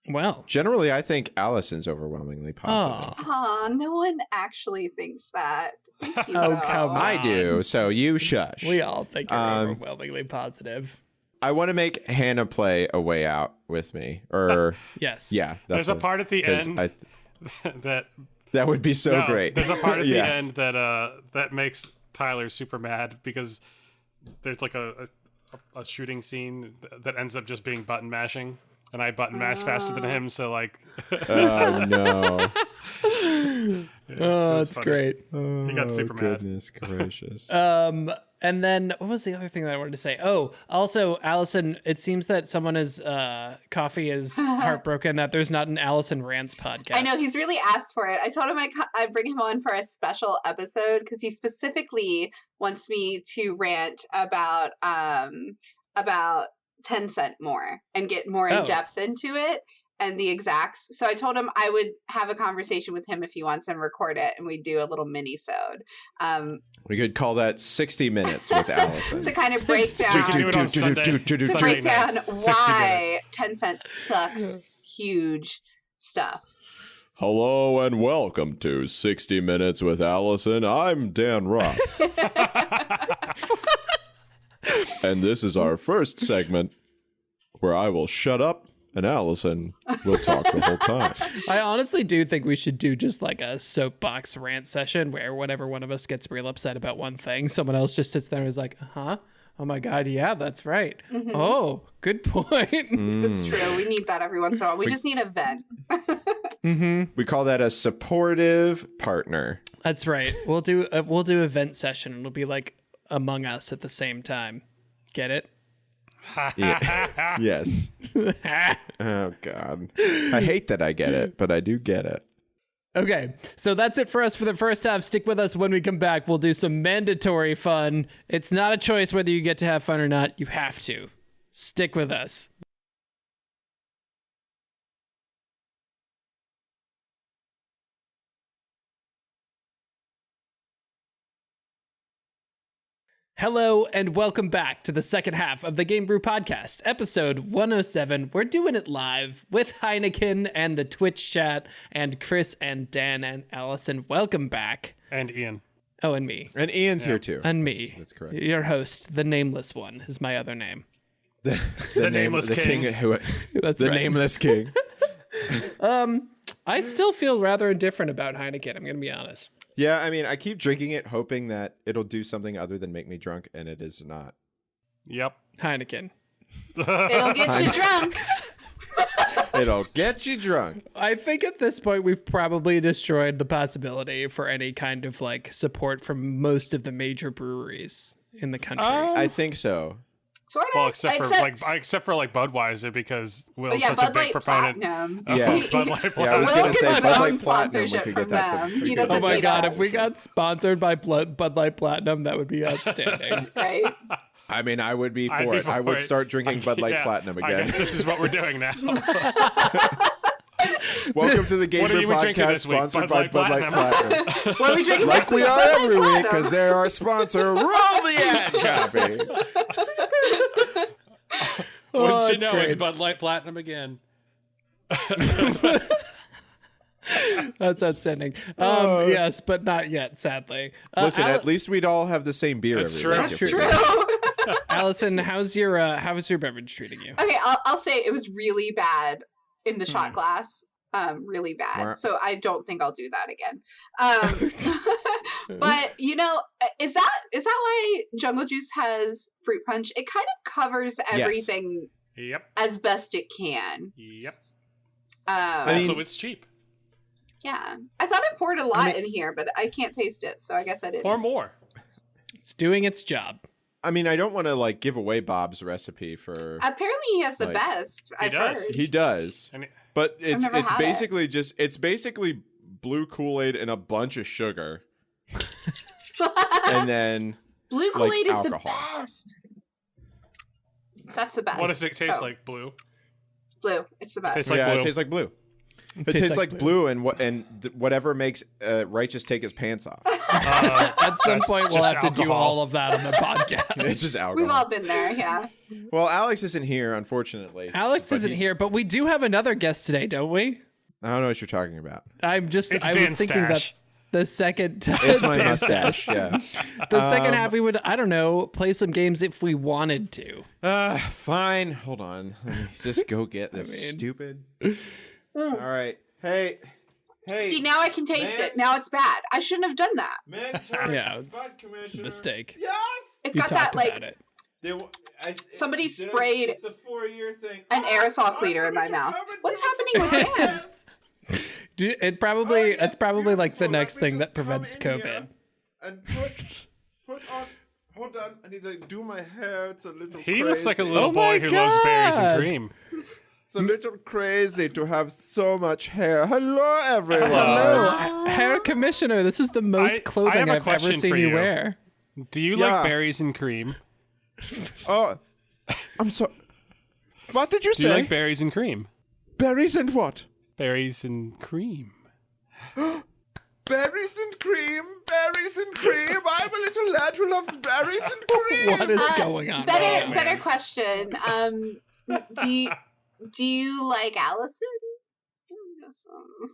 Well, Generally, I think Allison's overwhelmingly positive. Aw, no one actually thinks that. Thank you, Oh, though. come on. I do, so you shush. we all think you're Um, overwhelmingly positive. I want to make Hannah play A Way Out with me. Or, Yes. yeah. There's a part at the 'cause end that that would be so no, great. There's a part at the Yes. end that makes Tyler super mad because there's like a shooting scene that ends up just being button mashing, and I button mash faster than him, so like Oh, no. Oh, that's great. He got super mad. Goodness gracious. And then what was the other thing that I wanted to say? Oh, also, Allison, it seems that someone is Coffee is heartbroken that there's not an Allison Rants podcast. I know he's really asked for it. I told him I'd bring him on for a special episode because he specifically wants me to rant about Tencent more and get more in depth into it and the exacts. So I told him I would have a conversation with him if he wants and record it, and we'd do a little mini-sode. We could call that 60 Minutes with Allison. To kind of break we can do down, it on Sunday. to Sunday break down nights, 60 why minutes. Tencent sucks huge stuff. Hello and welcome to 60 Minutes with Allison. I'm Dan Roth. And this is our first segment where I will shut up and Allison will talk the whole time. I honestly do think we should do just like a soapbox rant session where whenever one of us gets real upset about one thing, someone else just sits there and is like, huh? Oh my God, yeah, that's right. Mm-hmm. Oh, good point. It's true. We need that every once in a while. We just need a vent. We call that a supportive partner. That's right. We'll do a vent session and it'll be like Among Us at the same time. Get it? Yeah. Yes. Oh, God. I hate that I get it, but I do get it. Okay, so that's it for us for the first half. Stick with us when we come back. We'll do some mandatory fun. It's not a choice whether you get to have fun or not. You have to. Stick with us. Hello and welcome back to the second half of the Game Brew Podcast, episode 107. We're doing it live with Heineken and the Twitch chat and Chris and Dan and Allison. Welcome back. And Ian. Oh, and me. And Ian's here too. And me. That's correct. Your host, the nameless one, is my other name. The nameless king. That's the right. nameless king. I still feel rather indifferent about Heineken. I'm going to be honest. Yeah, I mean, I keep drinking it, hoping that it'll do something other than make me drunk, and it is not. Yep. Heineken. It'll get you drunk. It'll get you drunk. I think at this point we've probably destroyed the possibility for any kind of like support from most of the major breweries in the country. I think so. Sort of. Well, except for Budweiser, because Will's yeah, such Bud a big Light proponent. Platinum. Yeah. Bud Light Yeah, I was Will going to gets say his Bud own Light Platinum. We sponsorship could from get that. them. some- He we doesn't could Oh my need god, us. if we got sponsored by Bud Light Platinum, that would be outstanding. Right? I mean, I would be I'd for be it. I for would it. start drinking Bud Light Yeah, Platinum I again. guess this is what we're doing now. Welcome to the Gamer are you drinking Podcast, this week? sponsored Bud by Light Bud Light Platinum. Platinum. What are we drinking Like next we week? are Bud Light every week, Platinum. because they're our sponsor. Roll the ad copy. Oh, Wouldn't you it's know, great. it's Bud Light Platinum again. That's outstanding. Yes, but not yet, sadly. Listen, at least we'd all have the same beer. That's every true. week That's if we true. did. Allison, how's your beverage treating you? Okay, I'll say it was really bad in the shot glass. Really bad. Wow. So I don't think I'll do that again. But you know, is that why Jungle Juice has fruit punch? It kind of covers everything Yep. as best it can. Yep. I mean- Also, it's cheap. Yeah, I thought I poured a lot in here, but I can't taste it, so I guess I didn't. Pour more. It's doing its job. I mean, I don't want to like give away Bob's recipe for. Apparently, he has the Like, best. I've does. heard. He does, And it- but it's never had it. basically blue Kool-Aid and a bunch of sugar, and then Blue Kool-Aid is the alcohol. best. That's the best. what does it taste So, like? Blue. Blue. It's the best. Tastes like yeah, blue. it tastes like blue. It tastes like blue, and whatever makes Righteous take his pants off. At some That's point, we'll just have to do alcohol. all of that on the podcast. It's just alcohol. We've all been there, yeah. Well, Alex isn't here, unfortunately. Alex but isn't he- here, but we do have another guest today, don't we? I don't know what you're talking about. I It's was Dan's thinking stash. that the second It's my Dan's mustache. Yeah. the second half we would, I don't know, play some games if we wanted to. Fine. Hold on. Let me just go get this stupid. All right. Hey. See, now I can taste it. Now it's bad. I shouldn't have done that. Yeah, it's a mistake. Yes. It's We got that, talked like, about it. Somebody sprayed It's a 4-year thing. an aerosol cleaner in my mouth. What's happening with Dan? It's probably like the next thing that prevents COVID. And put on. Hold on. I need to do my hair. It's a little. He looks like a crazy. little Oh my boy who loves berries God. and cream. It's a little crazy to have so much hair. Hello, everyone. Hello, Hair Commissioner. This is the most I have clothing a I've ever question seen for you you. wear. Do you Yeah. like berries and cream? Oh, I'm sorry. What did you Do you say? like berries and cream? Berries and what? Berries and cream. Berries and cream. Berries and cream. I'm a little lad who loves berries and cream. What is going on? Better question. Do you like Allison?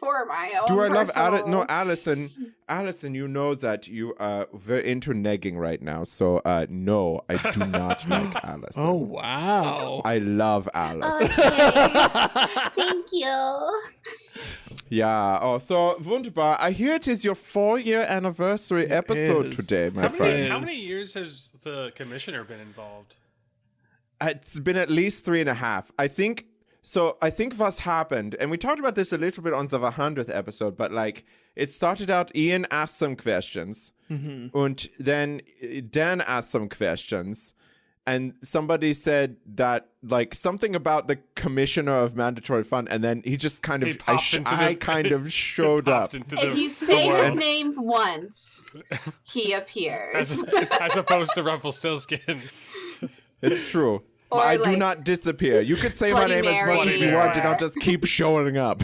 For my own Do I love personal- No, Allison. Allison, you know that you are very into negging right now. So, no, I do not like Allison. Oh wow! I love Allison. Thank you. Yeah. Oh, so wunderbar. I hear it is your 4-year anniversary episode is. today, my How friend. many years has the commissioner been involved? It's been at least 3.5. I think. So I think what's happened, and we talked about this a little bit on the 100th episode, but like it started out, Ian asked some questions, and then Dan asked some questions, and somebody said that like something about the commissioner of mandatory fun, and then he just kind of He popped into I the- kind of showed up. Popped into If the- you say the his world. name once, he appears. as opposed to Rumpelstiltskin. It's true. Or, I do like, not disappear. You can say my Bloody name as much as you Mary. want, and I'll just keep showing up.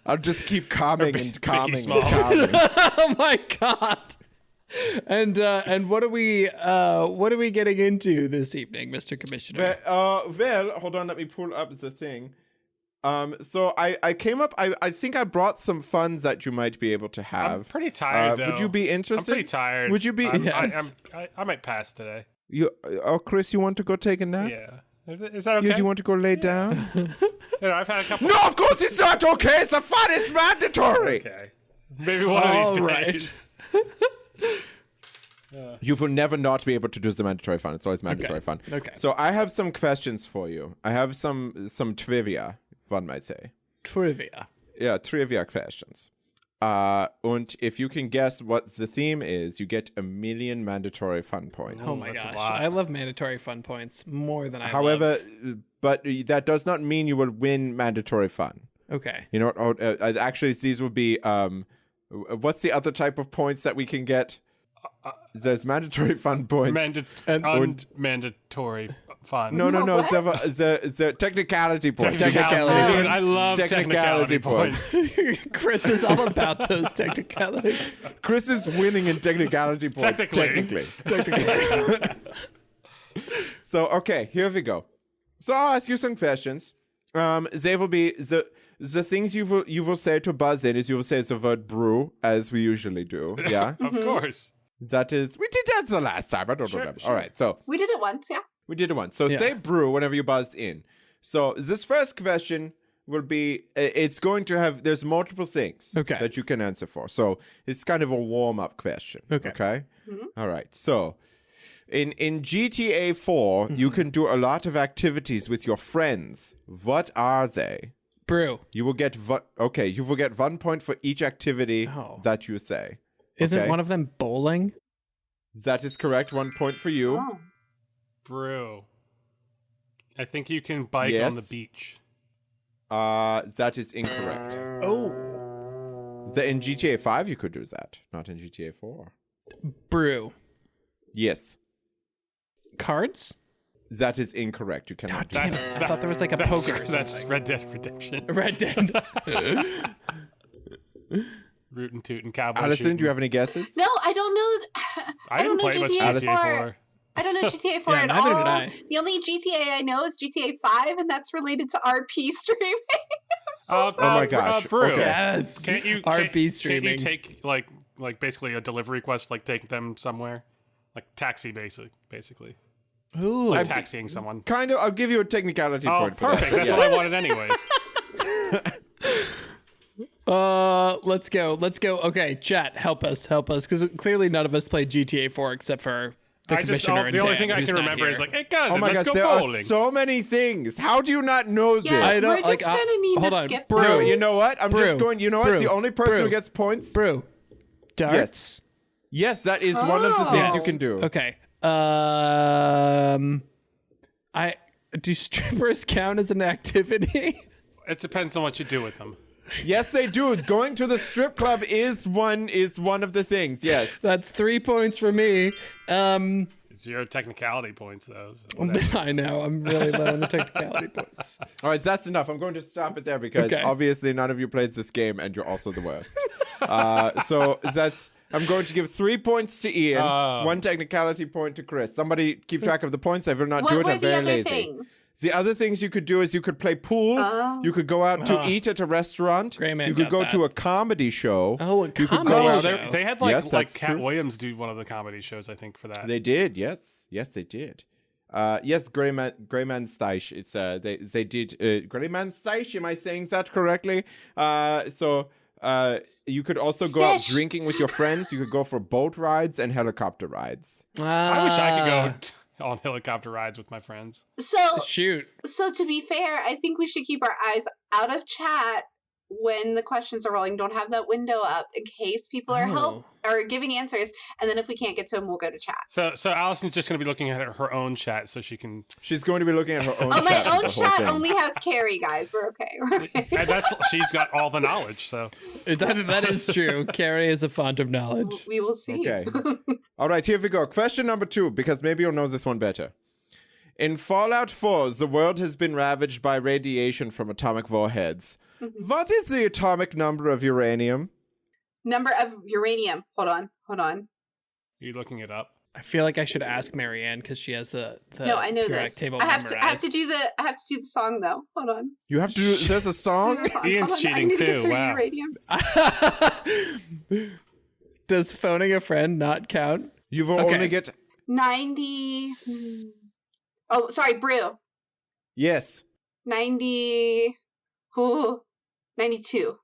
I'll just keep calming and calming and Smalls. calming. Oh my god! And what are we getting into this evening, Mr. Commissioner? Well, hold on. Let me pull up the thing. So I came up. I think I brought some funds that you might be able to have. I'm pretty tired, though. Would you be interested? I'm pretty tired. Would you be? I Yes. might pass today. You, Chris, you want to go take a nap? Yeah. Is that okay? You, do you want to go lay down? I've had a couple. No, of course it's not okay. It's a fun. It's mandatory. Okay. Maybe one of these All right. days. You will never not be able to do the mandatory fun. It's always mandatory fun. Okay. So I have some questions for you. I have some trivia, one might say. Trivia. Yeah, trivia questions. And if you can guess what the theme is, you get 1,000,000 mandatory fun points. Oh my That's a gosh. lot. I love mandatory fun points more than I However, love. but that does not mean you will win mandatory fun. Okay. You know what? Actually, these will be what's the other type of points that we can get? There's mandatory fun points. Unmandatory fun. No. What? The technicality points. You get Technicality. Dude, I love technicality points. Chris is all about those technicalities. Chris is winning in technicality points. Technically. So, okay, here we go. So I'll ask you some questions. They will be the things you will say to buzz in is you will say the word brew as we usually do. Yeah, Of course. that is we did that the last time. I don't remember. Sure. All right, so We did it once, yeah. we did it once. So Yeah. say brew whenever you buzzed in. So this first question will be it's going to have there's multiple things Okay. that you can answer for. So it's kind of a warm up question. Okay. All right. So in GTA 4, you can do a lot of activities with your friends. What are they? Brew. You will get you will get 1 point for each activity Oh. that you say. Isn't Okay. one of them bowling? That is correct. 1 point for you. Oh. Brew. I think you can bike Yes. on the beach. That is incorrect. Oh. In GTA 5 you could do that, not in GTA 4. Brew. Yes. Cards? That is incorrect. You cannot do Damn that. it. I thought there was like a That's- poker or That's something. Red Dead Redemption. Red Dead. Rootin' tootin' cowboy Allison, shooting. do you have any guesses? No, I don't know. I didn't don't know play much GTA GTA 4. 4. I don't know GTA 4 Yeah, at neither all. did I. The only GTA I know is GTA 5, and that's related to RP streaming. Oh my gosh. Brew. Okay. Yes. Can't you RP streaming. Can't you take like basically a delivery quest, like take them somewhere, like taxi basically, Ooh. like taxiing someone. Kind of. I'll give you a technicality Oh, point for perfect. that. That's Yeah. what I wanted anyways. Let's go. Okay, chat, help us, because clearly none of us played GTA 4 except for the commissioner. the and only Dan, thing I who's can not remember here. is like, hey cousin, Oh my let's god, go there bowling. are so many things. How do you not know this? Yeah, I know, we're like, just gonna need hold to on. skip Brew. No, those. you know what? I'm Brew. just going. You know what? Brew. The only person Brew. who gets points. Brew. Darts. Yes, that is one of the things you Yes. can do. Okay. Do strippers count as an activity? It depends on what you do with them. Yes, they do. Going to the strip club is one of the things. Yes. That's 3 points for me. 0 technicality points though. So whatever. I know. I'm really low on the technicality points. All right, that's enough. I'm going to stop it there because Okay. obviously none of you played this game and you're also the worst. So that's. I'm going to give 3 points to Ian, 1 technicality point to Chris. Somebody keep track of the points. I will not What do it. were I'm the very other lazy. things? The other things you could do is you could play pool. Oh. You could go out to eat at a restaurant. Gray Man You could got go that. to a comedy show. Oh, a You could comedy go Oh, out- show. they had Yes, like that's Cat true. Williams do one of the comedy shows, I think, for that. They did. Yes, they did. Yes, Greyman Steisch. It's they did Greyman Steisch. Am I saying that correctly? You could also go out Stish. drinking with your friends. You could go for boat rides and helicopter rides. I wish I could go on helicopter rides with my friends. So, Shoot. so to be fair, I think we should keep our eyes out of chat when the questions are rolling. Don't have that window up in case people are giving answers, and then if we can't get to them, we'll go to chat. So Allison's just going to be looking at her own chat so she can. She's going to be looking at her own. Oh, my chat own the whole chat thing. only has Carrie, guys. We're okay. We're okay. And she's got all the knowledge. So That is true. Carrie is a font of knowledge. We will see. Okay. All right, here we go. Question number 2, because maybe you'll know this one better. In Fallout 4, the world has been ravaged by radiation from atomic warheads. What is the atomic number of uranium? Number of uranium. Hold on. are you looking it up? I feel like I should ask Marianne because she has the No, I know periodic this. table I have to memorized. do the song though. Hold on. You have to do. There's a song. There's a song. Ian's Hold on. I cheating need to get too, through wow. uranium. Does phoning a friend not count? You will Okay. only get. 90. Oh, sorry, brew. Yes. 90. Ooh, 92.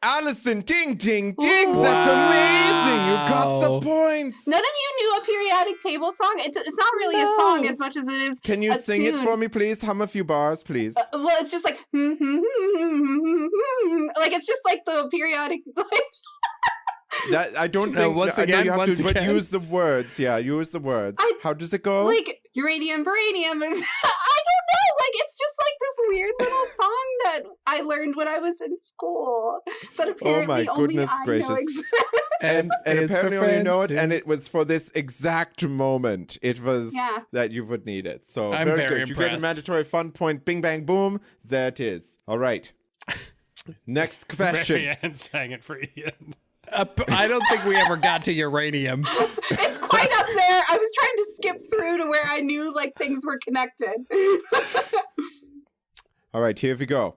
Allison, ding, ding, ding. Ooh. That's amazing. You got the Wow. points. None of you knew a periodic table song. It's not really a song as much as it is. Can you a sing it tune. for me, please? Hum a few bars, please. Well, it's just like like it's just like the periodic. That I don't No, think. once I know again, you have once to, but again. use the words. Yeah, use the words. How does it go? Like uranium, beranium. I don't know. Like it's just like this weird little song that I learned when I was in school. That apparently only goodness I know gracious. exists. and It's for apparently only know it, friends, and dude. it was for this exact moment. It was Yeah. that you would need it. So I'm very, very good. You get a impressed. mandatory fun point. Bing bang boom. There it is. All right. Next question. Marianne sang it for Ian. I don't think we ever got to uranium. It's quite up there. I was trying to skip through to where I knew like things were connected. All right, here we go.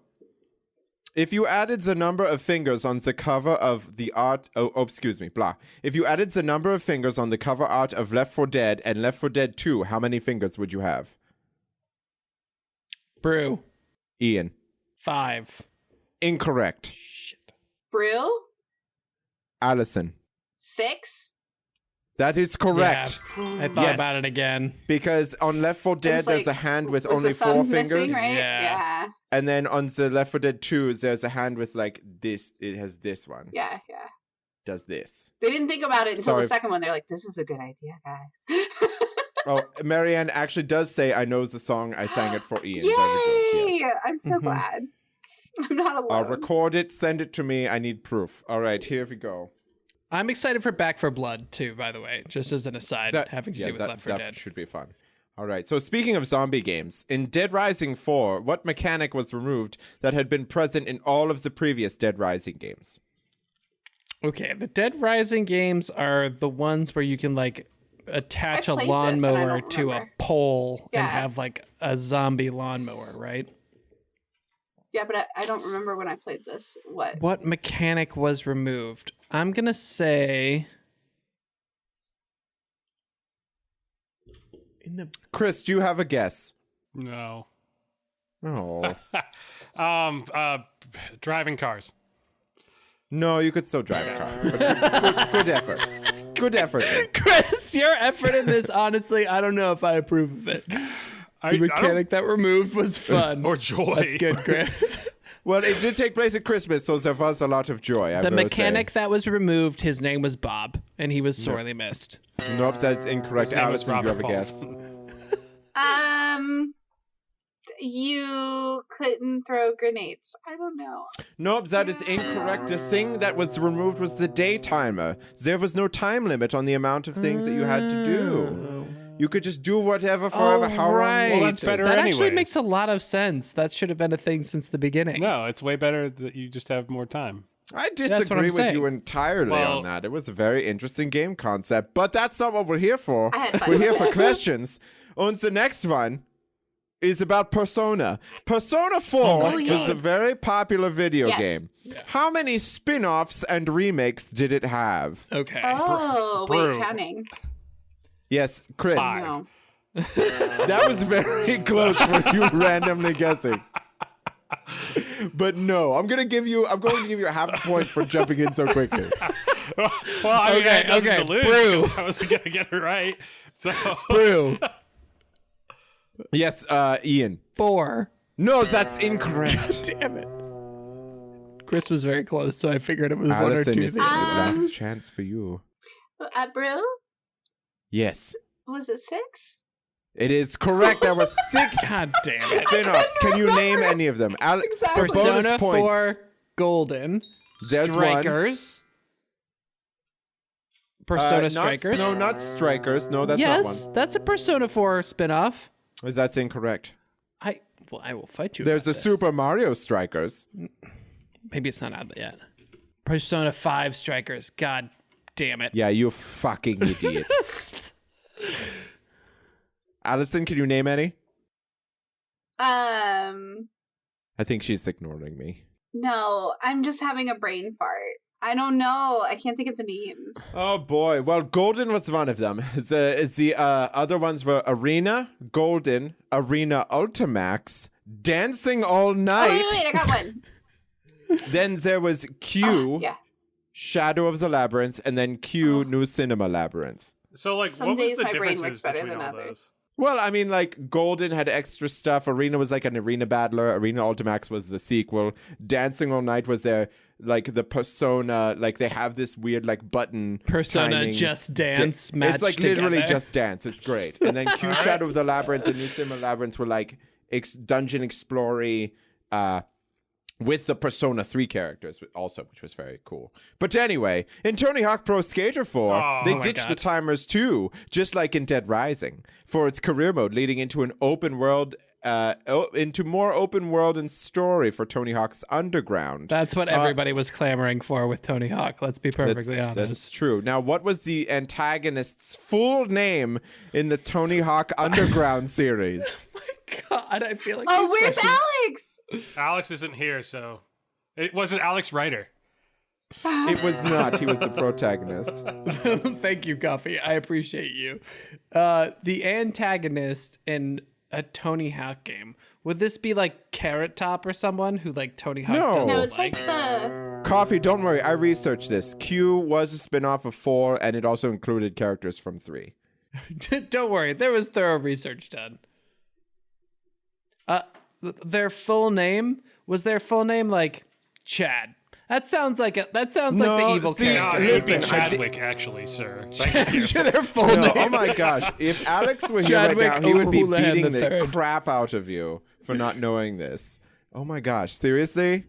If you added the number of fingers on the cover of the art, excuse me, blah. If you added the number of fingers on the cover art of Left 4 Dead and Left 4 Dead 2, how many fingers would you have? Brew. Ian. 5. Incorrect. Shit. Brew, Allison. 6. That is correct. I thought Yes. about it again. Because on Left 4 Dead, It's there's like, a hand with Was only the 4 thumb fingers. missing, right? Yeah. And then on the Left 4 Dead 2, there's a hand with like this. It has this one. Yeah. Does this. They didn't think about it until Sorry. the second one. They're like, "This is a good idea, guys." Oh, Marianne actually does say, I know the song. I sang it for Ian. Yay! Very good. Yes. I'm so Mhm. glad. I'm not alone. I'll record it, send it to me. I need proof. All right, here we go. I'm excited for Back for Blood too, by the way, just as an aside, having to do with Left 4 that Dead. should be fun. All right, so speaking of zombie games, in Dead Rising 4, what mechanic was removed that had been present in all of the previous Dead Rising games? Okay, the Dead Rising games are the ones where you can like attach I a played this and I lawnmower don't to a remember. pole Yeah. and have like a zombie lawnmower, right? Yeah, but I don't remember when I played this. What mechanic was removed? I'm gonna say in the Chris, do you have a guess? No. Oh. Driving cars. No, you could still drive cars. But good effort. Good effort. Chris, your effort in this, honestly, I don't know if I approve of it. I The don't- mechanic that removed was fun. or joy. That's good, Chris. Well, it did take place at Christmas, so there was a lot of joy. The mechanic that was removed, his name was Bob, and he was sorely missed. Nope, that's incorrect. His name was Allison, do you have Robert a guess? Paulson. You couldn't throw grenades. I don't know. Nope, that is incorrect. The thing that was removed was the day timer. There was no time limit on the amount of things that you had to do. You could just do whatever forever, how right. long. Well, that's better That actually anyways. makes a lot of sense. That should have been a thing since the beginning. No, it's way better that you just have more time. I what disagree I'm with saying. you entirely Well- on that. It was a very interesting game concept, but that's not what we're here for. I had fun We're with here for it. questions. And the next one is about Persona. Persona 4 Oh my was God. a very popular video Yes. game. How many spin-offs and remakes did it have? Okay. Oh, Brew. wait, counting. Yes, Chris. 5. No. That was very close for you randomly guessing. But no, I'm going to give you half a point for jumping in so quickly. Well, I mean, I had nothing Okay, to lose Brew. 'cause I was going to get it right. So Brew. Yes, Ian. 4. No, that's incorrect. Damn it. Chris was very close, so I figured it was one or Allison, two it's the things. last chance for you. Brew? Yes, Was it 6? it is correct. There were 6 God damn it. spin-offs. Can you name any of them? Exactly. For bonus Persona points. 4 Golden. There's one. Strikers. Persona not- Strikers. No, not Strikers. No, that's yes, that's a Persona 4 spin-off. not one. That's incorrect. I will fight you. There's about the this. Super Mario Strikers. Maybe it's not out yet. Persona 5 Strikers. God damn it. Yeah, you fucking idiot. Allison, can you name any? Um, I think she's ignoring me. no, I'm just having a brain fart. I don't know. I can't think of the names. Oh boy. Well, Golden was one of them. The other ones were Arena, Golden, Arena Ultimax, Dancing All Oh, Night. wait, I got one. Then there was Q, Yeah. Shadow of the Labyrinth, and then Q, New Cinema Labyrinth. So, like, Some what was days the my brain differences works better between than all others. those? Well, I mean, like, Golden had extra stuff. Arena was like an arena battler. Arena Ultimax was the sequel. Dancing All Night was their, like, the persona. Like, they have this weird, like, button. Persona timing. Just Dance match It's, like, literally together. Just Dance. It's great. And then Q, Shadow of the Labyrinth, and New Cinema Labyrinth were, like, dungeon explory, with the Persona 3 characters also, which was very cool. But anyway, in Tony Hawk Pro Skater 4, they my ditched the God. timers too, just like in Dead Rising, for its career mode, leading into an open world, into more open world and story for Tony Hawk's Underground. That's what everybody was clamoring for with Tony Hawk. Let's be perfectly honest. That's true. Now, what was the antagonist's full name in the Tony Hawk Underground series? God, I feel like Oh, these where's questions- Alex? Alex isn't here, so it wasn't Alex Ryder. It was not. He was the protagonist. Thank you, Coffee. I appreciate you. The antagonist in a Tony Hawk game. Would this be like Carrot Top or someone who like Tony Hawk No. doesn't No, it's like like? the. Coffee, don't worry. I researched this. Q was a spin-off of 4, and it also included characters from 3. Don't worry, there was thorough research done. Their full name was like Chad. That sounds like like the evil see, No, character. it would be Listen, I Chadwick, actually, sir. Thank you. Their full No, name. oh my gosh. If Alex were here Chadwick right now, he would be O'Houlihan beating the III. crap out of you for not knowing this. Oh my gosh. Seriously?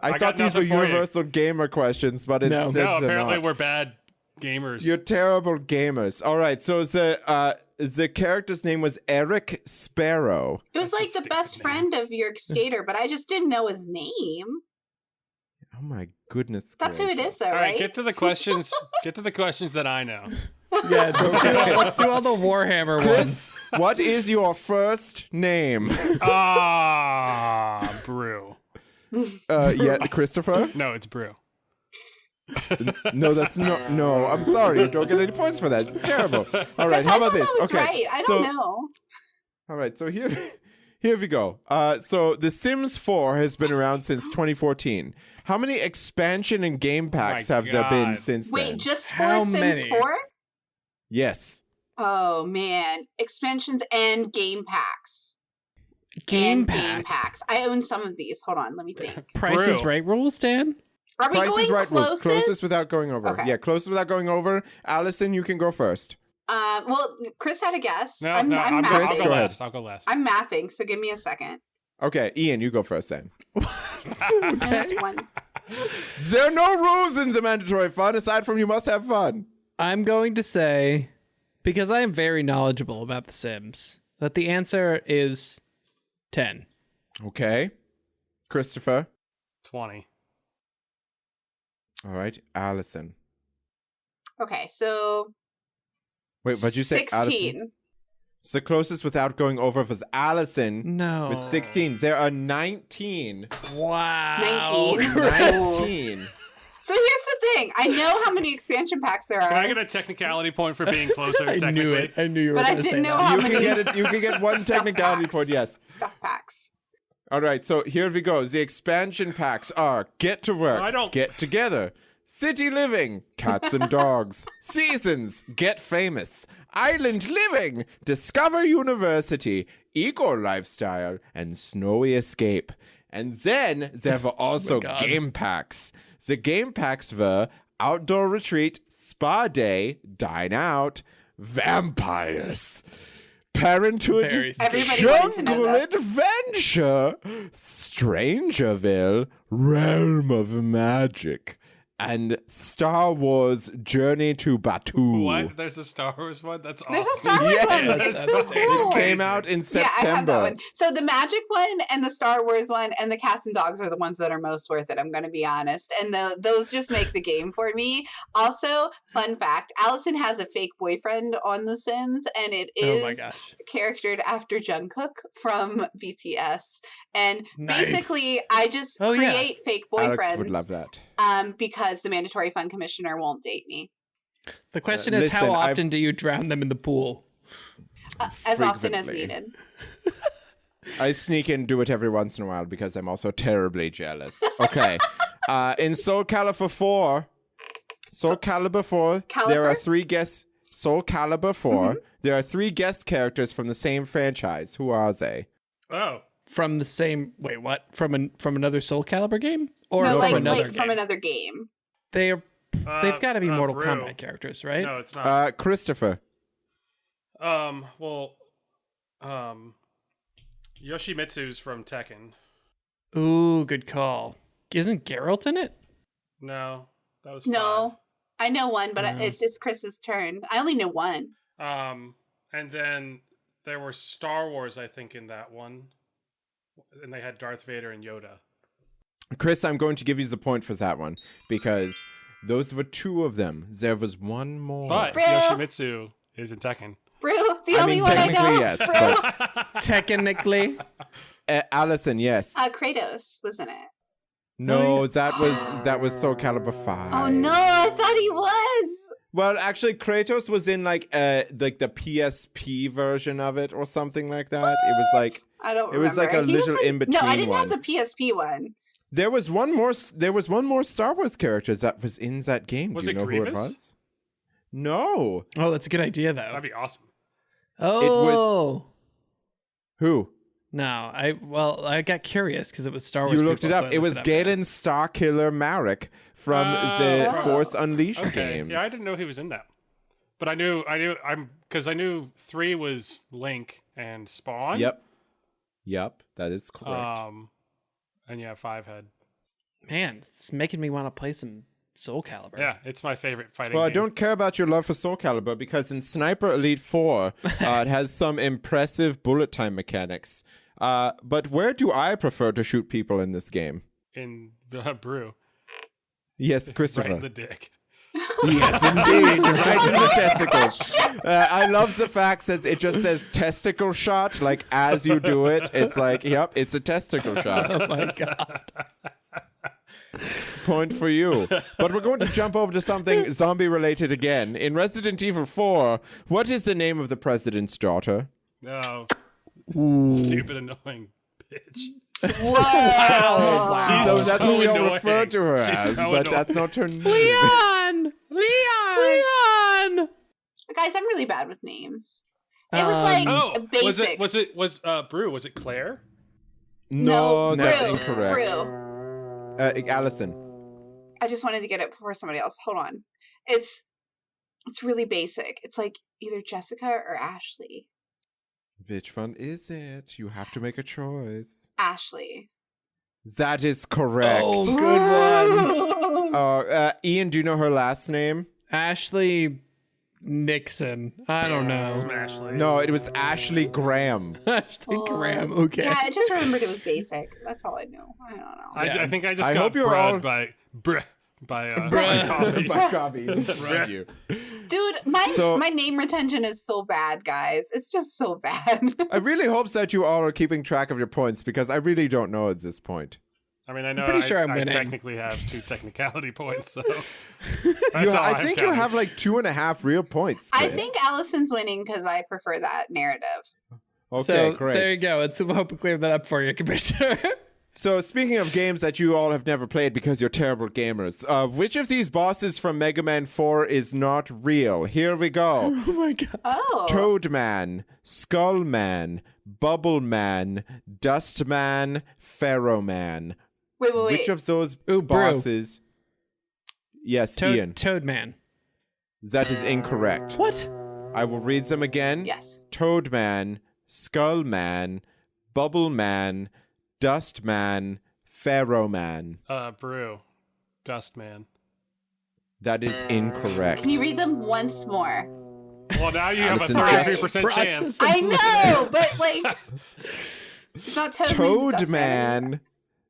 I got thought these were nothing for you. universal gamer questions, but No. it's No, apparently not. we're bad gamers. You're terrible gamers. All right, so the character's name was Eric Sparrow. It was like the stupid best name. friend of your skater, but I just didn't know his name. Oh my goodness. That's who it gracious. is, though, All right, right? get to the questions. Get to the questions that I know. Yeah, let's do all the Warhammer ones. Chris, what is your first name? Brew. Yeah, Christopher? No, it's Brew. No, that's not. No, I'm sorry. You don't get any points for that. It's terrible. All right, Because how I about thought this? that was Okay, right. I so don't know. all right, so here we go. So The Sims 4 has been around since 2014. How many expansion and game packs have there been God. since Wait, then? just for How Sims many? 4? Yes. Oh, man. Expansions and game packs. Game And packs. Game packs. I own some of these. Hold on, let me think. Price is Brew. Right rules, Dan? Are we Price going is Right rules. closest? Closest without going over. Okay. Yeah, closest without going over. Allison, you can go first. Well, Chris had a guess. No, I'm I'll Chris, go go mathing. ahead. last. I'll go last. I'm mathing, so give me a second. Okay, Ian, you go first then. There's one. There are no rules in the mandatory fun aside from you must have fun. I'm going to say, because I am very knowledgeable about The Sims, that the answer is 10. Okay. Christopher. 20. All right, Allison. Okay, so Wait, what'd you say, Allison? 16. So the closest without going over was Allison No. with 16. There are 19. Wow. 19. 19. So here's the thing. I know how many expansion packs there are. Can I get a technicality point for being closer? I technically? knew it. I knew you were But I going to say didn't know that. how You can many get it. You can get one stuff technicality packs. point. Yes. Stuff packs. All right. So here we go. The expansion packs are Get to Work, I don't- Get Together, City Living, Cats and Dogs, Seasons, Get Famous, Island Living, Discover University, Eco Lifestyle, and Snowy Escape. And then there were also God. game packs. The game packs were Outdoor Retreat, Spa Day, Dine Out, Vampires, Parenthood, Very Everybody wanted to know Jungle this. Adventure, Strangerville, Realm of Magic, and Star Wars Journey to Batuu. What? There's a Star Wars one? That's awesome. There's a Star Wars Yes, one. that's It's so outstanding. cool. It came out in Yeah, I have that September. one. So the Magic one and the Star Wars one and the Cats and Dogs are the ones that are most worth it. I'm going to be honest, and those just make the game for me. Also, fun fact: Allison has a fake boyfriend on The Sims, and it Oh my is gosh. charactered after Jungkook from BTS. And Nice. basically, I just Oh, yeah. create fake Alex boyfriends. would love that. because the mandatory fund commissioner won't date me. The question is, how listen, often do you drown them in the pool? As often as Frequently. needed. I sneak in and do it every once in a while because I'm also terribly jealous. Okay. In Soul Calibur 4, there Calibur? are 3 guests. Soul Calibur 4, there are 3 guest characters from the same franchise. Who are they? Oh, From the same wait, what? From another Soul Calibur game? Or No, from like, another like game? from another game. They've got to be Mortal Brew. Kombat characters, right? No, it's not. Christopher. Well, Yoshimitsu's from Tekken. Ooh, good call. Isn't Geralt in it? No, that was No. I know one, but No. it's Chris's turn. I only know one. 5. And then there were Star Wars, I think, in that one, and they had Darth Vader and Yoda. Chris, I'm going to give you the point for that one because those were 2 of them. There was one more. But Bro. Yoshimitsu is in Tekken. Brew, the I only mean, one I know. technically, yes, Brew. Technically. Allison, yes. Kratos was in it. No, that was Soul Calibur 5. Oh no, I thought he was. Well, actually, Kratos was in like the PSP version of it or something like that. It was like I don't It remember. was like a He was little in-between No, I didn't have one. the PSP one. there was one more. There was one more Star Wars character that was in that game. Was Do you it know who it Grievous? was? No. Oh, that's a good idea, though. That'd be awesome. Oh. Who? No, I got curious because it was Star Wars. You looked it people, up. so I It looked was up. Galen Starkiller Marek from the Oh. Force Unleashed Okay, games. yeah, I didn't know he was in that. But I knew, because I knew 3 was Link and Spawn. Yep, that is correct. And yeah, 5 had. Man, it's making me want to play some Soul Calibur. Yeah, it's my favorite fighting Well, I game. don't care about your love for Soul Calibur because in Sniper Elite 4, it has some impressive bullet time mechanics. But where do I prefer to shoot people in this game? In Brew. Yes, Christopher. Right in the dick. Yes, indeed. Right in the testicles. I love the fact that it just says testicle shot. Like, as you do it, it's like, yep, it's a testicle shot. Oh my god. Point for you. But we're going to jump over to something zombie related again. In Resident Evil 4, what is the name of the president's daughter? No. Stupid, annoying bitch. Whoa! Wow. She's So that's so what we all annoying. refer to her She's as, so but annoying. that's not her name. Leon! Guys, I'm really bad with names. It was like Oh, basic. was Brew? Was it Claire? No, that's Brew, incorrect. Brew. Allison. I just wanted to get it before somebody else. Hold on. It's really basic. It's like either Jessica or Ashley. Which one is it? You have to make a choice. Ashley. That is correct. Oh, good one. Ian, do you know her last name? Ashley Nixon. I don't know. Smashly. No, it was Ashley Graham. Ashley Graham. Okay. Yeah, I just remembered it was basic. That's all I knew. I don't know. I think I just I got hope you're brud all- by Bruh by Bruh. coffee. By coffee. Just read you. Dude, my So- my name retention is so bad, guys. It's just so bad. I really hope that you all are keeping track of your points because I really don't know at this point. I mean, I know pretty sure I'm I winning. technically have 2 technicality points, so You, that's all I I'm think you counting. have like 2.5 real points. I Chris. think Allison's winning because I prefer that narrative. Okay, so great. there you go. Let's hope we clear that up for you, Commissioner. So speaking of games that you all have never played because you're terrible gamers, which of these bosses from Mega Man 4 is not real? Here we go. Oh my god. Oh. Toad Man, Skull Man, Bubble Man, Dust Man, Pharaoh Man. Wait. Which of those Ooh, Brew. bosses? Yes, Ian. Toad Man. That is incorrect. What? I will read them again. Yes. Toad Man, Skull Man, Bubble Man, Dust Man, Pharaoh Man. Brew, Dustman. That is incorrect. Can you read them once more? Well, now you have a Allison, 33% chance. I know, but like, it's not Toad. Toad Man,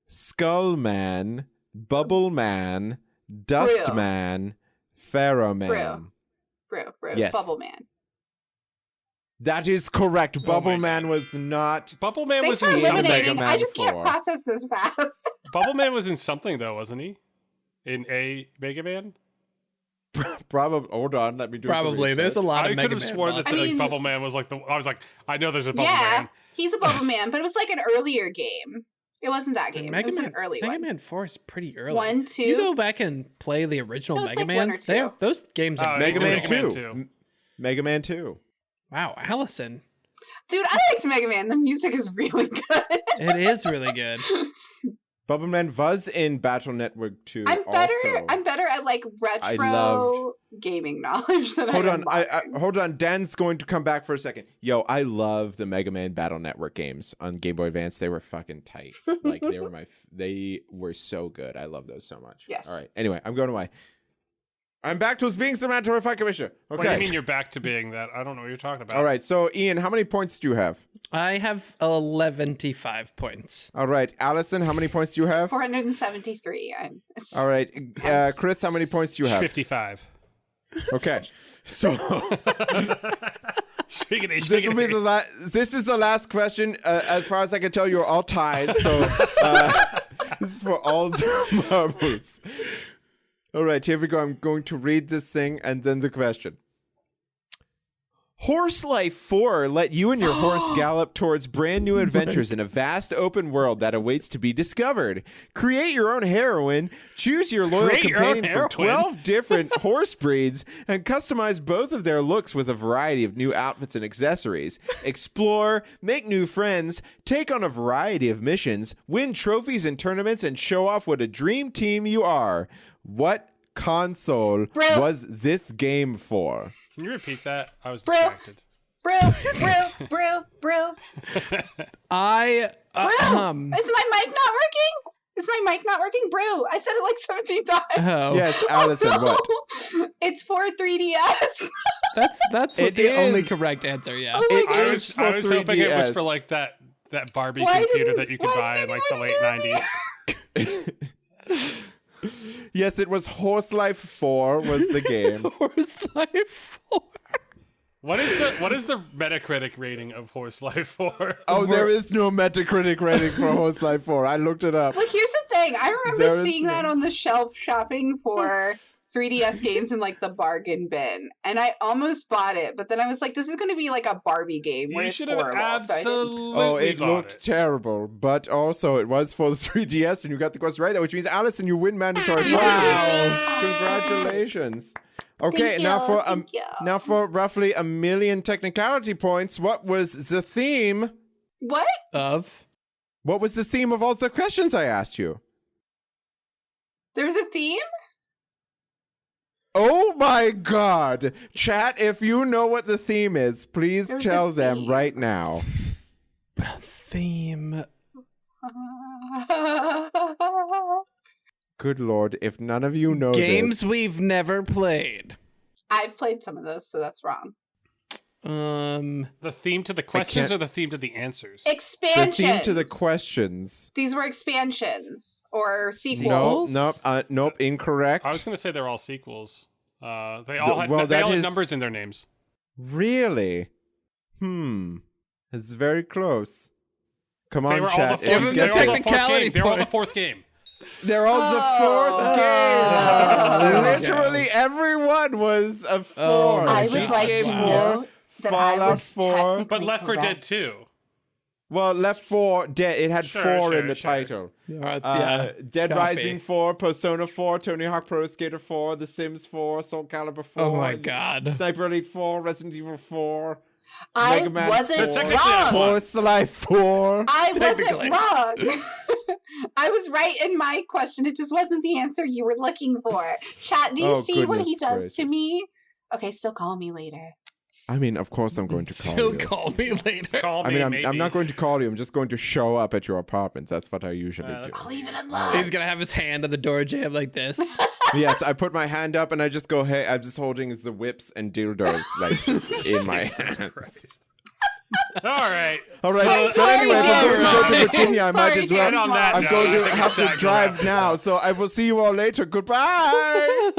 Skull Man, Bubble Man, Dust Brew. Man, Pharaoh Man. Brew. Yes. Bubble Man. That is correct. Bubble my Man was not. Bubble Man Thanks was for in Mega something. eliminating. Man I just can't 4. process this fast. Bubble Man was in something though, wasn't he? in a Mega Man? Probably. Hold on, let me do Probably. some There's a research. lot I of could Mega have Man sworn that bosses. I mean- Bubble Man was like the. I was like, I know there's a Bubble Yeah, Man. he's a Bubble Man, but it was like an earlier game. It wasn't that game. It was an early Mega one. Man 4 is pretty early. 1, 2. You go back and play the original No, it's Mega like 1 or Mans. 2. Those games are Oh, Mega He's in Man Mega Man 2. 2. Mega Man 2. Wow, Allison. Dude, I liked Mega Man. The music is really good. It is really good. Bubble Man was in Battle Network 2. I'm better. also. I'm better at like retro loved- gaming knowledge than Hold I on, am. I boxing. hold on. Dan's going to come back for a second. Yo, I love the Mega Man Battle Network games on Game Boy Advance. They were fucking tight. Like they were they were so good. I love those so much. Yes. All right. Anyway, I'm going away. I'm back to being the mandatory fight commissioner. Okay. What do you mean you're back to being that? I don't know what you're talking about. All right. So Ian, how many points do you have? I have 115 points. All right, Allison, how many points do you have? 473. All right, Chris, how many points do you have? 55. Okay, so This this will be this is the last question. As far as I can tell, you're all tied. So this is for all marbles. All right, here we go. I'm going to read this thing and then the question. Horse Life 4 let you and your horse gallop towards brand new adventures in a vast open world that awaits to be discovered. Create your own heroine, choose your loyal Create your own companion from heroine? 12 different horse breeds, and customize both of their looks with a variety of new outfits and accessories. Explore, make new friends, take on a variety of missions, win trophies and tournaments, and show off what a dream team you are. What console Bro. was this game for? Can you repeat that? I was Bro. distracted. Bro. I Is my mic not working? Is my mic not working? Bro, I said it like 17 times. oh, Yes, Allison, no. what? It's for 3DS. that's what It the only is. correct answer. Yeah. Oh my It God. is for I was hoping it was 3DS. for like that Barbie Why computer didn't- that you could why buy in didn't like the late anyone hear 90s. Yes, it was Horse Life 4 was the game. Horse Life 4. What is the Metacritic rating of Horse Life 4? Oh, there is no Metacritic rating for Horse Life 4. I looked it up. Like, here's the thing. I remember There is seeing that no- on the shelf shopping for 3DS games in like the bargain bin, and I almost bought it, but then I was like, "This is going to be like a Barbie game where You it's should have horrible." So I didn't. absolutely Oh, it bought looked it. terrible, but also it was for the 3DS, and you got the question right there, which means Allison, you win mandatory. points. Wow. Congratulations! Okay, Thank now you, for thank you. now for roughly 1 million technicality points. What was the theme? What? What was the theme of all the questions I asked you? There's a theme? Oh my god! Chat, if you know what the theme is, please There's a tell them theme. right now. Theme. Good lord, if none of you know Games this, we've never played. I've played some of those, so that's wrong. The theme to the questions can't- or the theme to the answers? the Expansions. theme to the questions. These were expansions or Nope, sequels. nope, incorrect. I was going to say they're all sequels. They all The- had well, they that all had is- numbers in their names. Really? It's very close. Come They on, were all chat. the Give fourth, him they the were all the fourth technicality game. They were all the points. fourth game. They're all the fourth Oh. game. There we go. Literally everyone was a 4. Oh my I Each would God. like game to Wow. know that I Fallout was 4. technically But Left 4 Dead correct. 2. Well, Left 4 Dead. It had Sure, 4 in sure, the sure. title. Yeah. Dead coffee. Rising 4, Persona 4, Tony Hawk Pro Skater 4, The Sims 4, Soul Calibur 4. Oh my god. Sniper Elite 4, Resident Evil 4, I Mega Man wasn't 4, technically wrong. Horse Life 4. I Technically. wasn't wrong. I was right in my question. It just wasn't the answer you were looking for. Chat, do you Oh, see what he goodness does to gracious. me? Okay, still call me later. I mean, of course I'm going to call Still you. call me later. Call I me, mean, I'm maybe. not going to call you. I'm just going to show up at your apartment. That's what I usually do. that's- I'll leave it unlocked. He's gonna have his hand on the door jam like this. Yes, I put my hand up and I just go, hey, I'm just holding the whips and dildos like in my Jesus hands. Christ. All right. All right, I'm but sorry, anyway, if I'm going to go Dan. to Virginia, I might Sorry, as well. Dan. On that I'm note, going I to think have it's to time to drive wrap this now, up. so I will see you all later. Goodbye.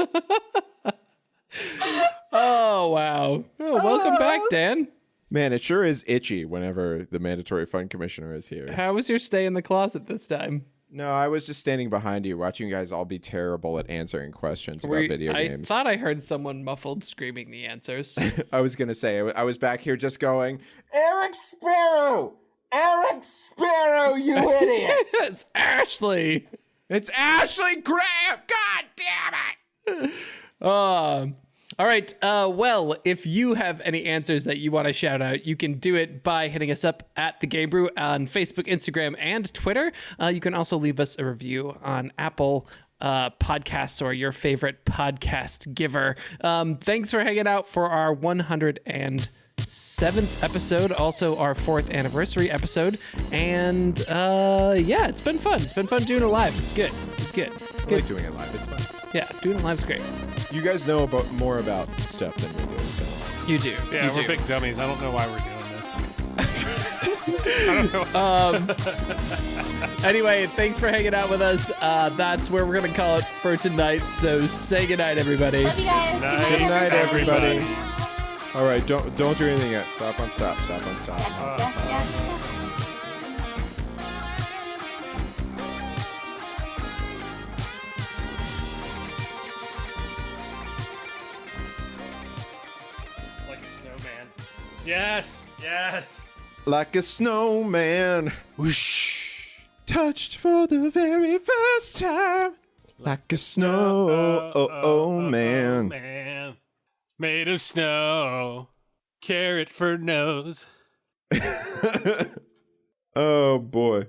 Oh wow. Oh, welcome back, Dan. Man, it sure is itchy whenever the mandatory fund commissioner is here. How was your stay in the closet this time? No, I was just standing behind you, watching you guys all be terrible at answering questions about video I games. thought I heard someone muffled screaming the answers. I was gonna say, I was back here just going, Eric Sparrow! Eric Sparrow, you idiot! It's Ashley. It's Ashley Graham! God damn it! All right. Well, if you have any answers that you want to shout out, you can do it by hitting us up at The Game Brew on Facebook, Instagram, and Twitter. You can also leave us a review on Apple Podcasts or your favorite podcast giver. Thanks for hanging out for our 107th episode, also our 4th anniversary episode. And yeah, it's been fun. It's been fun doing it live. It's good. It's good. It's I good. like doing it live. It's fun. Yeah, doing it live is great. You guys know more about stuff than we do, so. You do. Yeah, you we're do. big dummies. I don't know why we're doing this. I don't know. Anyway, thanks for hanging out with us. That's where we're going to call it for tonight. So say goodnight, everybody. Love you guys. Night, Good night, everybody. everybody. All right, don't do anything yet. Stop on stop. Stop on stop. Yes, yes, yes. Like a snowman. Yes, yes. Like a snowman, whoosh, touched for the very first time. Like a snow, man. man. Made of snow. Carrot for nose. Oh boy.